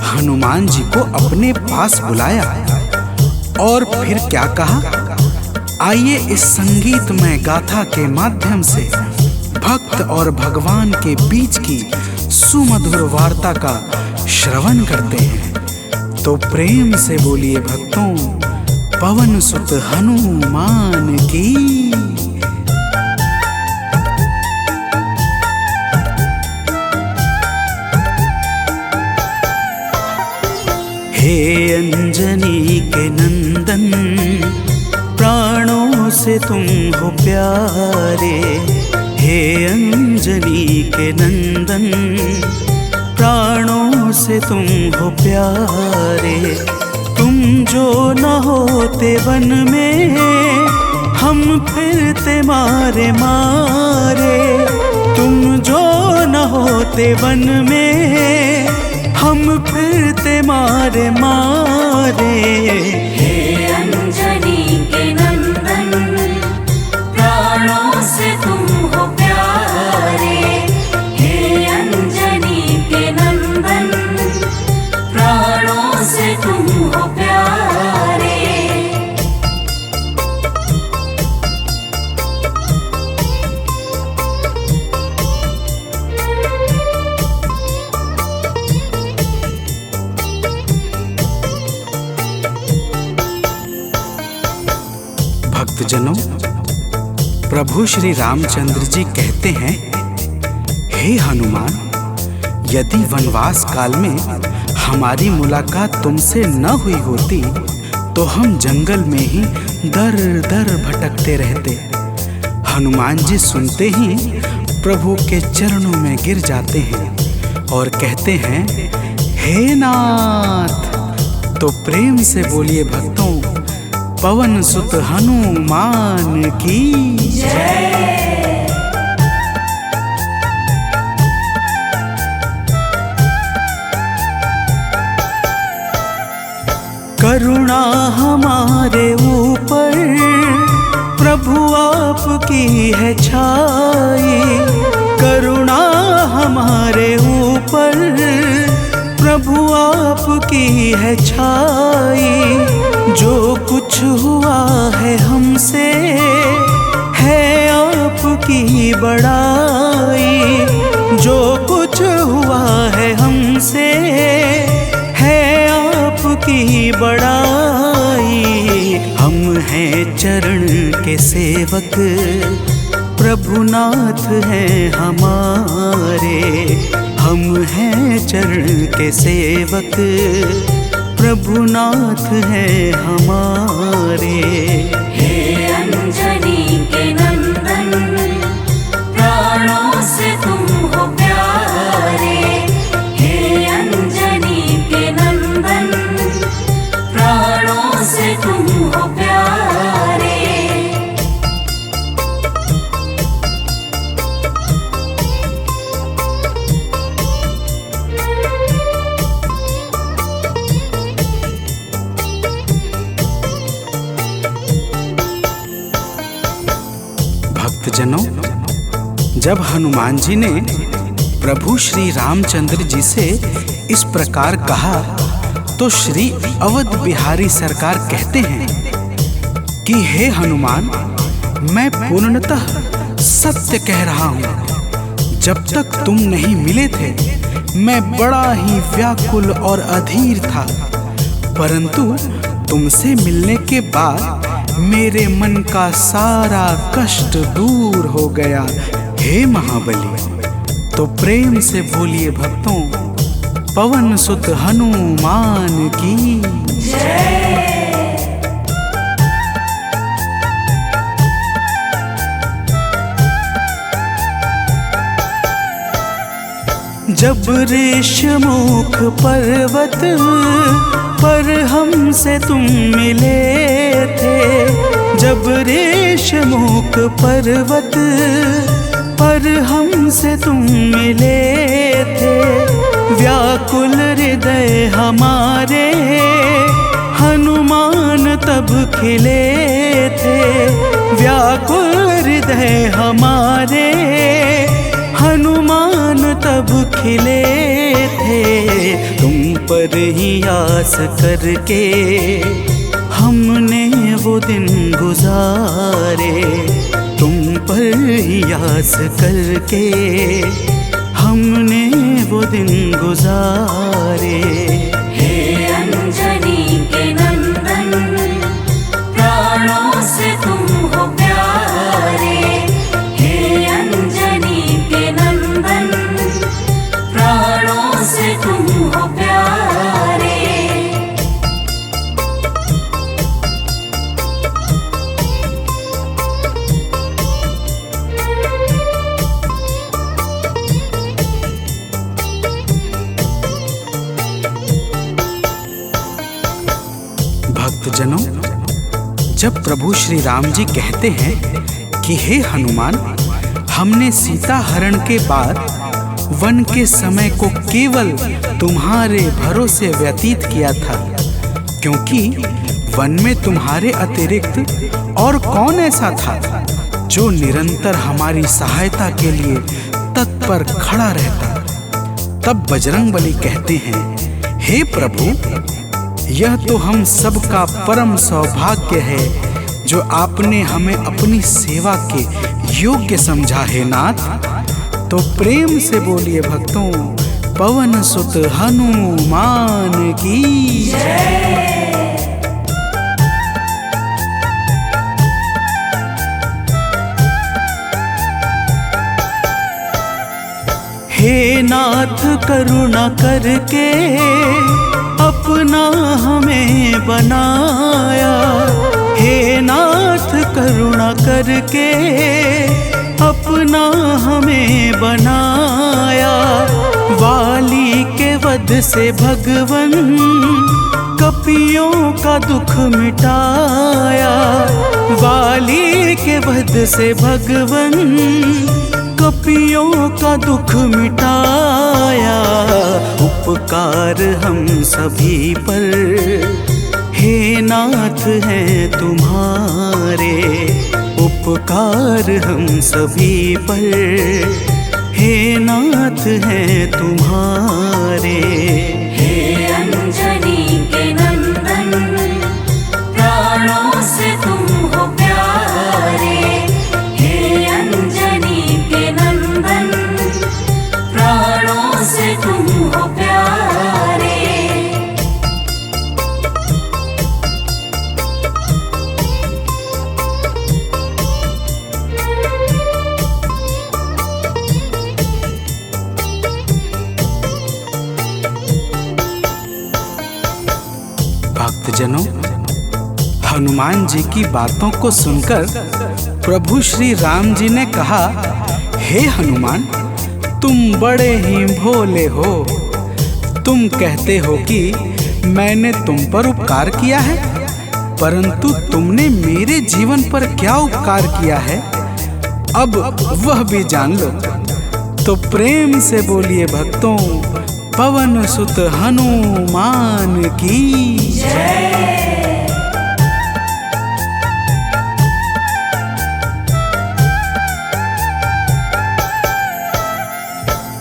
हनुमान जी को अपने पास बुलाया और फिर क्या कहा, आइए इस संगीतमय गाथा के माध्यम से भक्त और भगवान के बीच की सुमधुर वार्ता का श्रवण करते हैं। तो प्रेम से बोलिए भक्तों, पवन सुत हनुमान की। हे अंजनी के नंदन, प्राणों से तुम हो प्यारे। हे अंजनी के नंदन, प्राणों से तुम हो प्यारे। तुम जो न होते वन में, हम फिरते मारे मारे, तुम जो न होते वन में, हम फिरते मारे मारे। हे अंजनी के नंदन, प्राणों से तुम हो प्यारे। हे अंजनी के नंदन, प्राणों से तुम हो प्यारे। भक्तजनों, प्रभु श्री रामचंद्र जी कहते हैं, हे हनुमान, यदि वनवास काल में हमारी मुलाकात तुमसे न हुई होती तो हम जंगल में ही दर दर भटकते रहते। हनुमान जी सुनते ही प्रभु के चरणों में गिर जाते हैं और कहते हैं, हे नाथ। तो प्रेम से बोलिए भक्तों, पवन सुत हनुमान की जय। करुणा हमारे ऊपर प्रभु आपकी है छाई, करुणा हमारे ऊपर प्रभु आपकी है छाई। जो कुछ हुआ है हमसे है आपकी बड़ाई, जो कुछ हुआ है हमसे है आपकी बड़ाई। हम हैं चरण के सेवक, प्रभुनाथ हैं हमारे। हम हैं चरण के सेवक, प्रभुनाथ हैं हमारे। हे अंजनी के नंदन, प्राणों से तुम हो प्यारे। हे अंजनी के नंदन, प्राणों से तुम हो प्यारे। भक्तजनों, जब हनुमान जी ने प्रभु श्री रामचंद्र जी से इस प्रकार कहा तो श्री अवध बिहारी सरकार कहते हैं कि हे हनुमान, मैं पूर्णतः सत्य कह रहा हूँ। जब तक तुम नहीं मिले थे मैं बड़ा ही व्याकुल और अधीर था, परंतु तुमसे मिलने के बाद मेरे मन का सारा कष्ट दूर हो गया। हे महाबली, तो प्रेम से बोलिए भक्तों, पवन सुत हनुमान की जय। जब ऋषमुख पर्वत पर हमसे तुम मिले थे, जब ऋषमुख पर्वत पर हमसे तुम मिले थे, व्याकुल हृदय हमारे हनुमान तब खिले थे। व्याकुल हृदय हमारे हनुमान तब खिले थे। तुम पर ही आस करके हमने वो दिन गुजारे, तुम पर ही आस करके हमने वो दिन गुजारे। हे अंजनी के नंदन, प्राणों से तुम हो प्यारे। हे अंजनी के नंदन, प्राणों से तुम हो प्यारे। जब प्रभु श्री राम जी कहते हैं कि हे हनुमान, हमने सीता हरण के बाद वन के समय को केवल तुम्हारे भरोसे व्यतीत किया था, क्योंकि वन में तुम्हारे अतिरिक्त और कौन ऐसा था जो निरंतर हमारी सहायता के लिए तत्पर खड़ा रहता। तब बजरंगबली कहते हैं, हे प्रभु, यह तो हम सबका परम सौभाग्य है जो आपने हमें अपनी सेवा के योग्य समझा है नाथ। तो प्रेम से बोलिए भक्तों, पवन सुत हनुमान की जय। हे नाथ करुणा करके अपना हमें बनाया, हे नाथ करुणा करके अपना हमें बनाया। वाली के वध से भगवन कपियों का दुख मिटाया, वाली के वध से भगवन कपियों का दुख मिटाया। उपकार हम सभी पर हे नाथ हैं तुम्हारे, उपकार हम सभी पर हे नाथ हैं तुम्हारे। हे अंजनी के नंदन, प्राणों से तुम हो प्यारे। हे अंजनी के नंदन, प्राणों से तुम हो प्यारे। भक्तजनों, हनुमान जी की बातों को सुनकर प्रभु श्री राम जी ने कहा, हे हनुमान, तुम बड़े ही भोले हो। तुम कहते हो कि मैंने तुम पर उपकार किया है, परंतु तुमने मेरे जीवन पर क्या उपकार किया है, अब वह भी जान लो। तो प्रेम से बोलिए भक्तों, पवन सुत हनुमान की जय।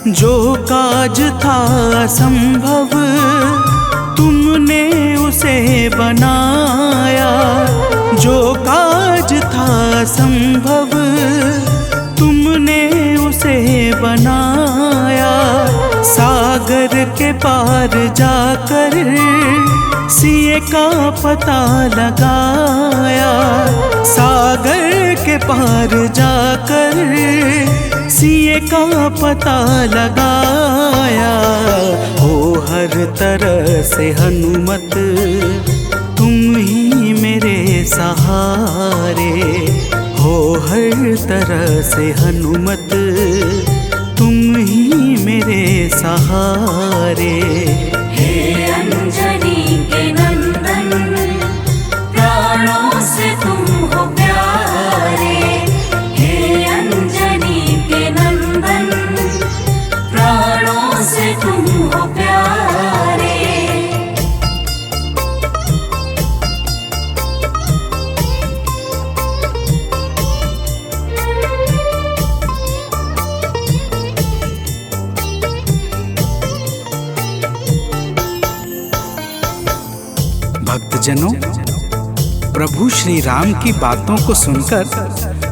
जो काज था असंभव तुमने उसे बनाया, जो काज था असंभव तुमने उसे बनाया। सागर के पार जाकर सिए का पता लगाया, सागर के पार जाकर सिए का पता लगाया। हो हर तरह से हनुमत तुम ही मेरे सहारे, हो हर तरह से हनुमत तुम ही मेरे सहारे। हे अंजनी के नंदन, प्राणों से तुम हो प्यारे। हे अंजनी के नंदन, प्राणों से तुम हो प्यारे। भक्तजनों, प्रभु श्री राम की बातों को सुनकर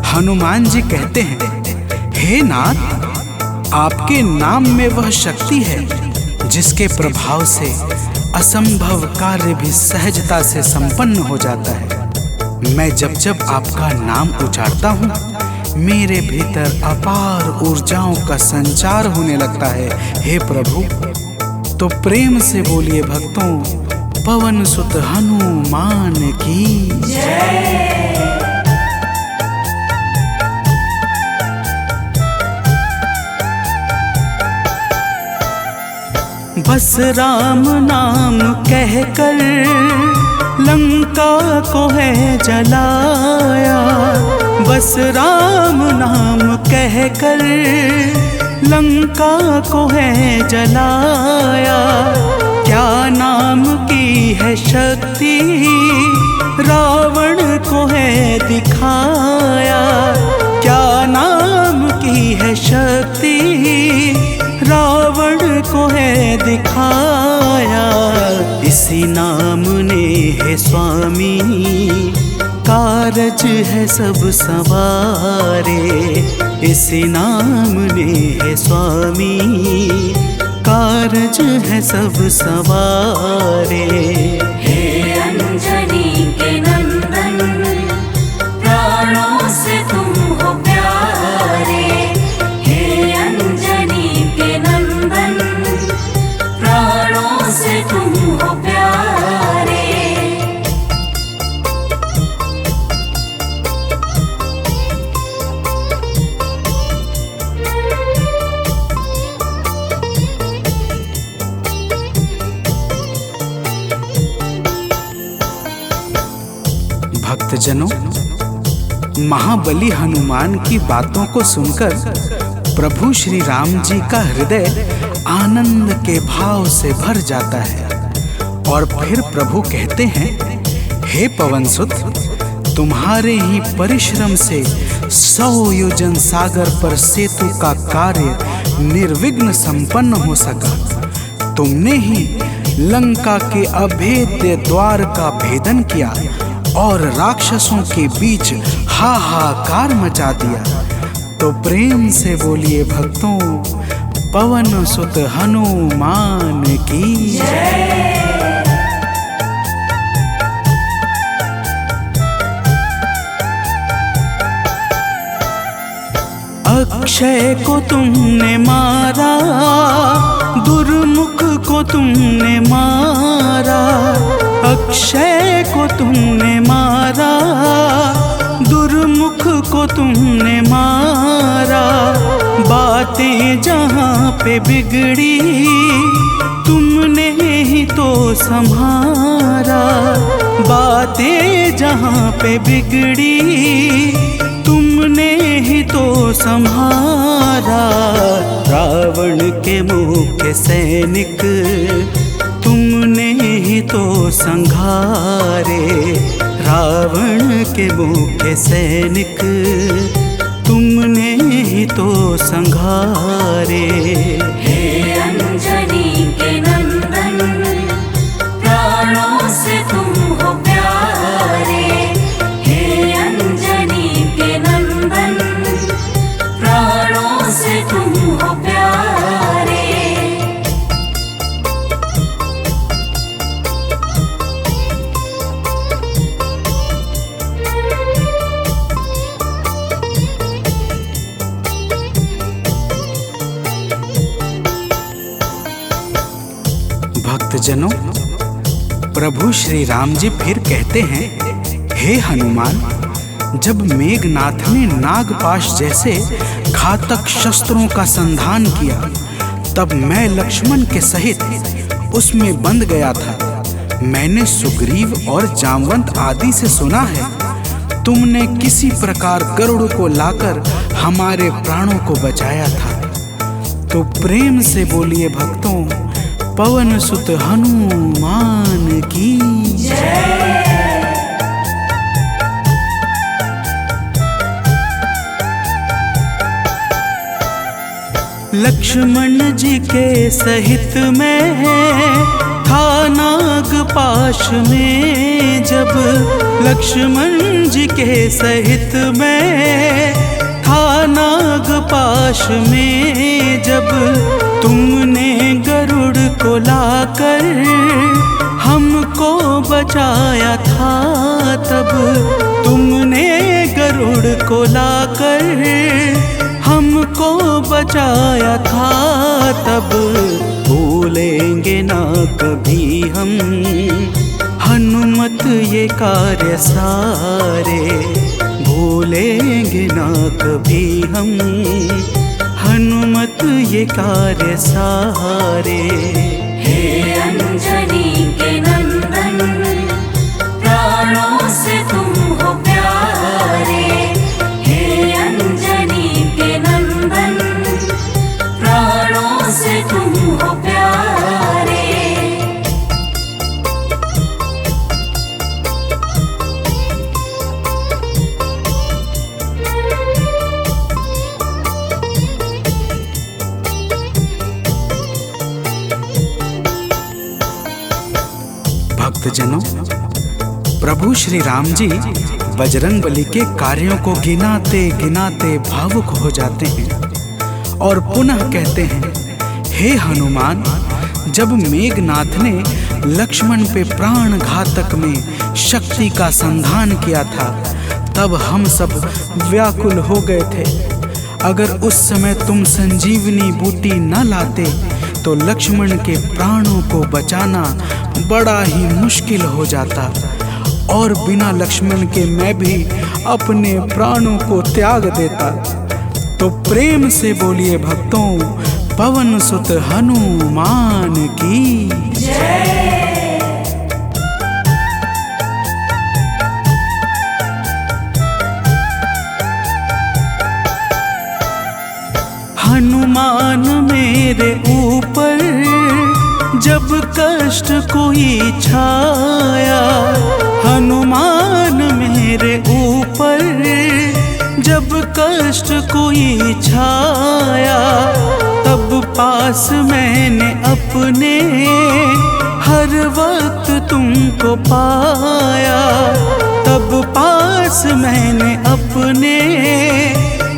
हनुमान जी कहते हैं, हे नाथ, आपके नाम में वह शक्ति है जिसके प्रभाव से असंभव कार्य भी सहजता से संपन्न हो जाता है। मैं जब जब आपका नाम उचारता हूँ, मेरे भीतर अपार ऊर्जाओं का संचार होने लगता है। हे प्रभु, तो प्रेम से बोलिए भक्तों, पवन सुत हनुमान की जय। बस राम नाम कहकर लंका को है जलाया, बस राम नाम कहकर लंका को है जलाया। क्या नाम की है शक्ति रावण को है दिखाया, क्या नाम की है शक्ति रावण को है दिखाया। इसी नाम ने है स्वामी कारज है सब सवारे, इसी नाम ने है स्वामी कारज है सब सवारे। हे अंजनी के नंदन, प्राणों से तुम हो प्यारे। हे अंजनी के नंदन, प्राणों से तुम हो प्यारे। भक्तजनों, महाबली हनुमान की बातों को सुनकर प्रभु श्री राम जी का हृदय आनंद के भाव से भर जाता है और फिर प्रभु कहते हैं, हे पवनसुत, तुम्हारे ही परिश्रम से 100 योजन सागर पर सेतु का कार्य निर्विघ्न संपन्न हो सका। तुमने ही लंका के अभेद्य द्वार का भेदन किया और राक्षसों के बीच हाहाकार मचा दिया। तो प्रेम से बोलिए भक्तों, पवन सुत हनुमान की जय। अक्षय को तुमने मारा, दुर्मुख को तुमने मारा, अक्षय को तुमने मारा, दुर्मुख को तुमने मारा। बातें जहाँ पे बिगड़ी तुमने ही तो संहारा, बातें जहाँ पे बिगड़ी तुमने ही तो संहारा। रावण के मुख्य सैनिक तुमने ही तो संघारे, रावण के मुख्य सैनिक तुमने ही तो संघारे। हे अंजनी के नंदन, प्राणों से तुम हो प्यारे। हे अंजनी के नंदन, प्राणों से तुम हो प्यारे। भक्तजनों, प्रभु श्री राम जी फिर कहते हैं, हे हनुमान, जब मेघनाथ ने नागपाश जैसे घातक शस्त्रों का संधान किया, तब मैं लक्ष्मण के सहित उसमें बंध गया था। मैंने सुग्रीव और जामवंत आदि से सुना है, तुमने किसी प्रकार गरुड़ को लाकर हमारे प्राणों को बचाया था। तो प्रेम से बोलिए भक्तों, पवन सुत हनुमान की जय। लक्ष्मण जी के सहित में था नागपाश में, जब लक्ष्मण जी के सहित में था नागपाश में, जब तुमने गरुड़ को लाकर हमको बचाया था, तब तुमने गरुड़ को लाकर हमको बचाया था। तब भूलेंगे ना कभी हम हनुमत ये कार्य सारे, भूलेंगे ना कभी हम हनुमत ये कार्य सारे। हे अंजनी के नंदन, भक्तजनों, प्रभु श्री राम जी बजरंगबली के कार्यों को गिनाते गिनाते भावुक हो जाते हैं और पुनः कहते हैं, हे हनुमान, जब मेघनाथ ने लक्ष्मण पे प्राण घातक में शक्ति का संधान किया था तब हम सब व्याकुल हो गए थे। अगर उस समय तुम संजीवनी बूटी न लाते तो लक्ष्मण के प्राणों को बचाना बड़ा ही मुश्किल हो जाता और बिना लक्ष्मण के मैं भी अपने प्राणों को त्याग देता। तो प्रेम से बोलिए भक्तों, पवन सुत हनुमान की जय। हनुमान मेरे ऊपर जब कष्ट कोई छाया, हनुमान मेरे ऊपर जब कष्ट कोई छाया, तब पास मैंने अपने हर वक्त तुमको पाया, तब पास मैंने अपने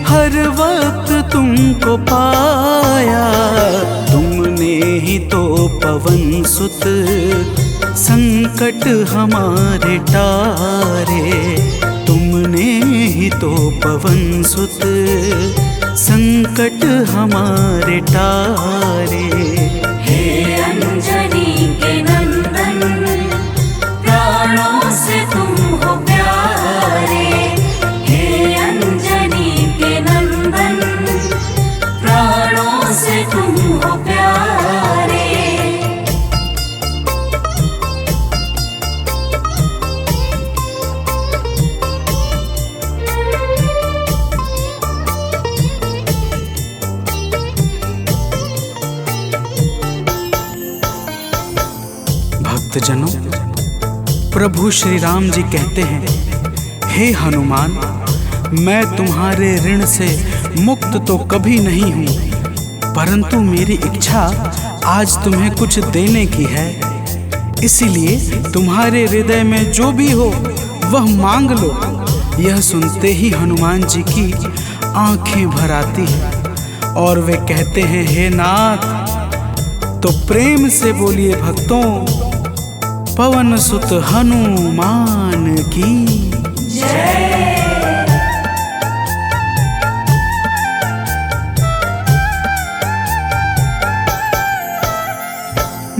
हर वक्त तुमको पाया। तुमने ही तो पवन सुत संकट हमारे टारे, तुमने ही तो पवन सुत संकट हमारे टारे। हे अंजनी के नंदन, प्राणों से तुम हो प्यारे। हे अंजनी के नंदन, प्राणों से तुम हो प्यारे। भक्तजनों, प्रभु श्री राम जी कहते हैं, हे हनुमान, मैं तुम्हारे ऋण से मुक्त तो कभी नहीं हूँ, परंतु मेरी इच्छा आज तुम्हें कुछ देने की है। इसीलिए तुम्हारे हृदय में जो भी हो वह मांग लो। यह सुनते ही हनुमान जी की आंखें भर आती हैं और वे कहते हैं, हे नाथ। तो प्रेम से बोलिए भक्तों, पवन सुत हनुमान की जय।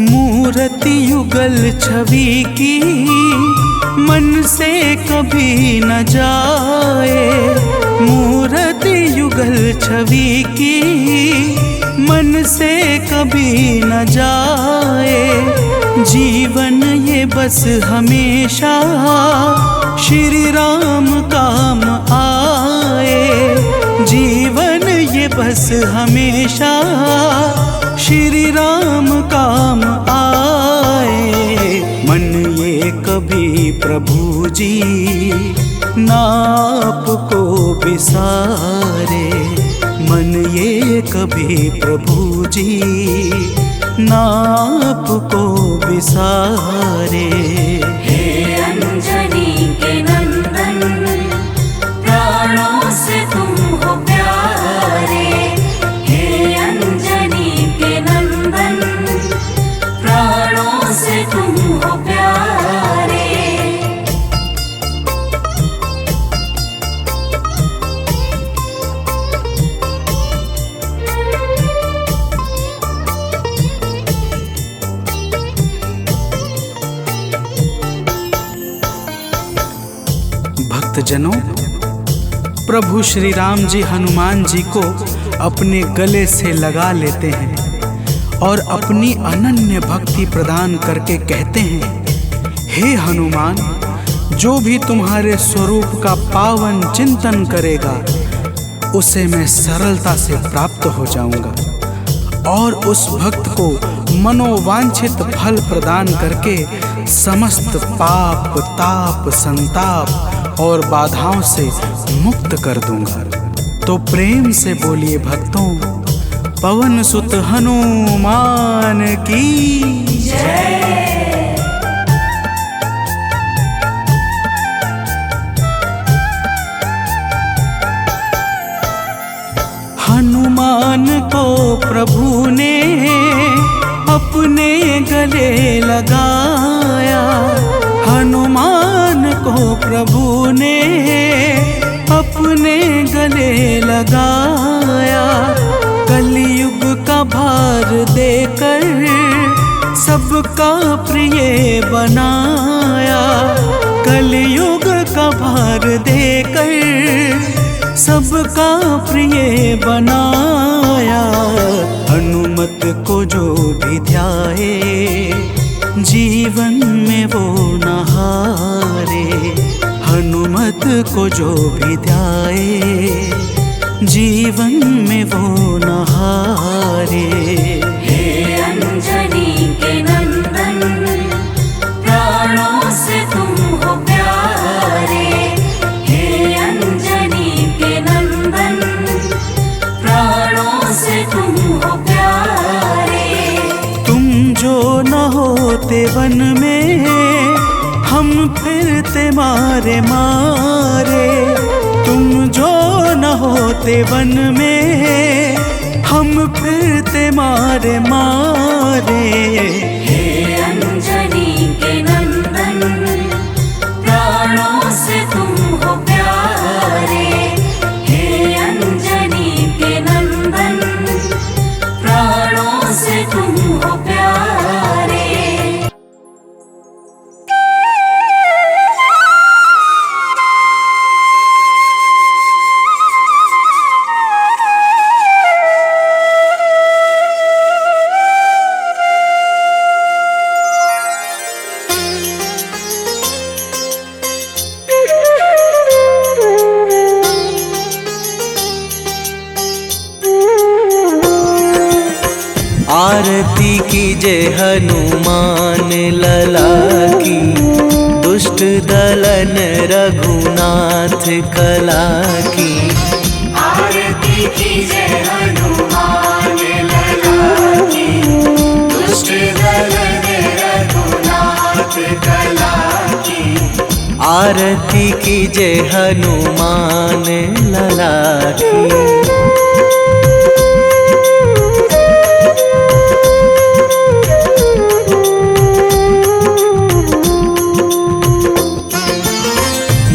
मूर्ति युगल छवि की मन से कभी न जाए, मूर्ति युगल छवि की मन से कभी न जाए। जीवन ये बस हमेशा श्री राम काम आए, जीवन ये बस हमेशा श्री राम काम आए। मन ये कभी प्रभु जी नाप को बिसारे, मन ये कभी प्रभु जी नाप को बिसारे। हे अंजनी के नंदन, प्राणों से तुम हो प्यारे। हे अंजनी के नंदन, प्राणों से तुम हो प्यारे। भक्तजनों, प्रभु श्री राम जी हनुमान जी को अपने गले से लगा लेते हैं और अपनी अनन्य भक्ति प्रदान करके कहते हैं, हे हनुमान, जो भी तुम्हारे स्वरूप का पावन चिंतन करेगा उसे मैं सरलता से प्राप्त हो जाऊंगा और उस भक्त को मनोवांछित फल प्रदान करके समस्त पाप, ताप, संताप और बाधाओं से मुक्त कर दूंगा। तो प्रेम से बोलिए भक्तों, पवन सुत हनुमान की जय। हनुमान को प्रभु ने अपने गले लगाया। हनुमान को प्रभु ने अपने गले लगाया। कलयुग का भार देकर सबका प्रिय बनाया। कलयुग का भार देकर सबका प्रिय बनाया। हनुमत को जो भी ध्याए जीवन में वो न हारे। हनुमत को जो भी ध्याए जीवन में वो न हारे। हे अंजनी के नंदन, प्राणों से तुम हो प्यारे। हे अंजनी के नंदन, प्राणों से तुम हो प्यारे। तुम जो न होते वन में हम फिरते मारे मारे। तुम जो न होते वन में हम फिरते मारे मारे। हे अंजनी के नंदन, प्राणों से तुम हो प्यारे। हे अंजनी के नंदन, प्राणों से तुम हो प्यारे। आरती कीजय हनुमान लला की, दुष्ट दलन रघुनाथ कला की। आरती कीजय हनुमान लला की, दुष्ट दलन रघुनाथ कला की। आरती कीजय हनुमान लला की।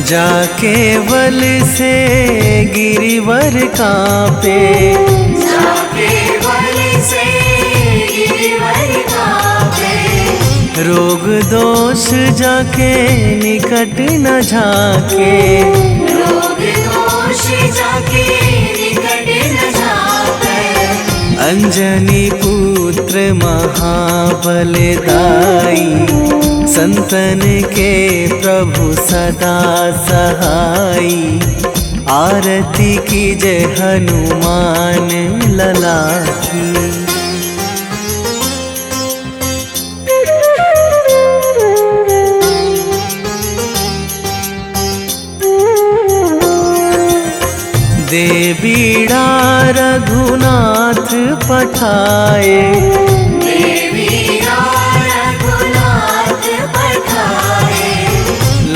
जाके बल से गिरिवर कांपे। जाके बल से गिरिवर कांपे। रोग दोष जाके निकट न झाके। रोग दोष जाके निकट न झाके। अंजनी पुत्र महाबलदाई, संतन के प्रभु सदा सहाई। आरती कीजय हनुमान लला की। दे बीड़ा रघुनाथ पठाए।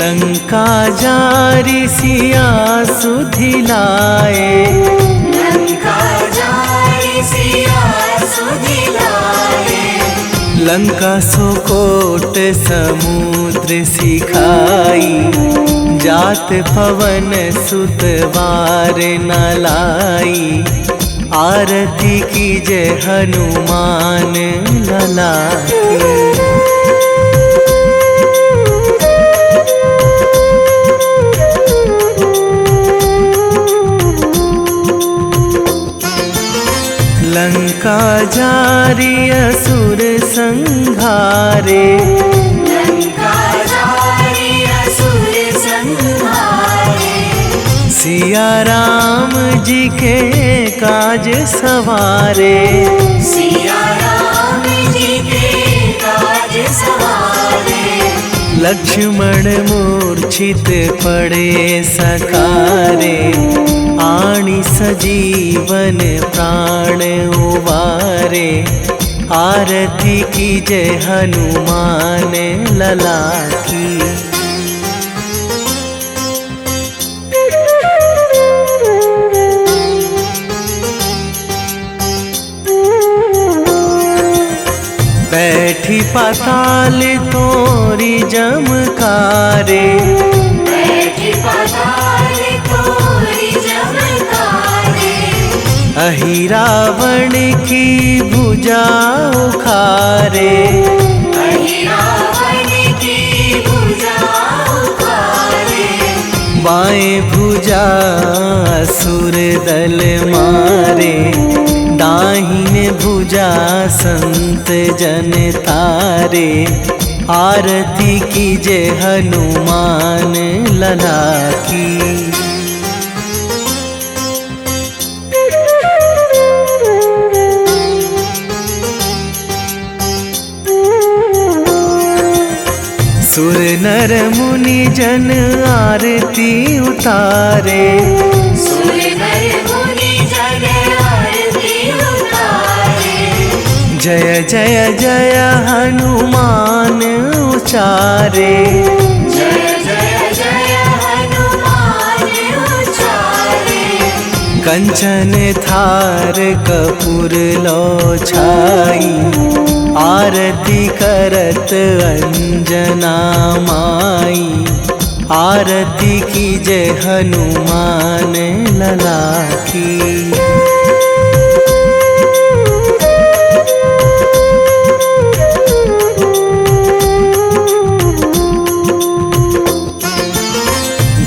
लंका जारी सिया सुधिलाए। लंका जारी सिया सुधिलाए। लंका सोकोट समुद्र सिखाई। जात पवन सुत वार न लाई। आरती कीजय हनुमान लला की। लंका जारी असुर संहारे। लंका जारी असुर संहारे। सिया राम जी के काज सवारे। सिया राम जी के काज सवारे। लक्ष्मण मूर्छित पड़े सकारे। आणी सजीवन प्राण उबारे। आरती कीजय हनुमान लला की। पाताल तोरी जमकारे, बैठी पाताल तोरी जमकारे, अहि रावण की भुजा उखारे, अहि रावण की भुजा उखारे, बाएं भुजा असुर दल मारे, दाहिने भुजा संत जन तारे, आरती कीजे हनुमान लला की। सुर नर मुनि जन आरती उतारे, सुर नर मुनि जन आरती उतारे, जय जय जय हनुमान उचारे, जय जय जय हनुमान उचारे, कंचन थार कपूर लो छाई, आरती करत अंजना माई, आरती कीजे हनुमान लला की।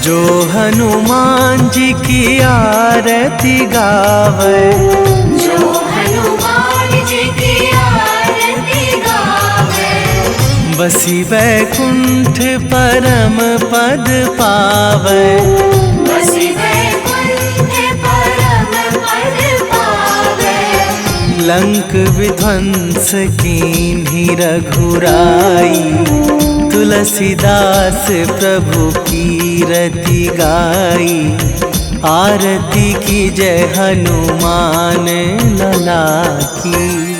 जो हनुमान जी की आरती गावे, जो हनुमान जी की आरती गावे, बसी वैकुंठ परम पद पावे, बसी वैकुंठ परम पद पावे, लंक विध्वंस कीन्ही रघुराई, तुलसीदास प्रभु कीरति गाई, आरती कीजय हनुमान लला की।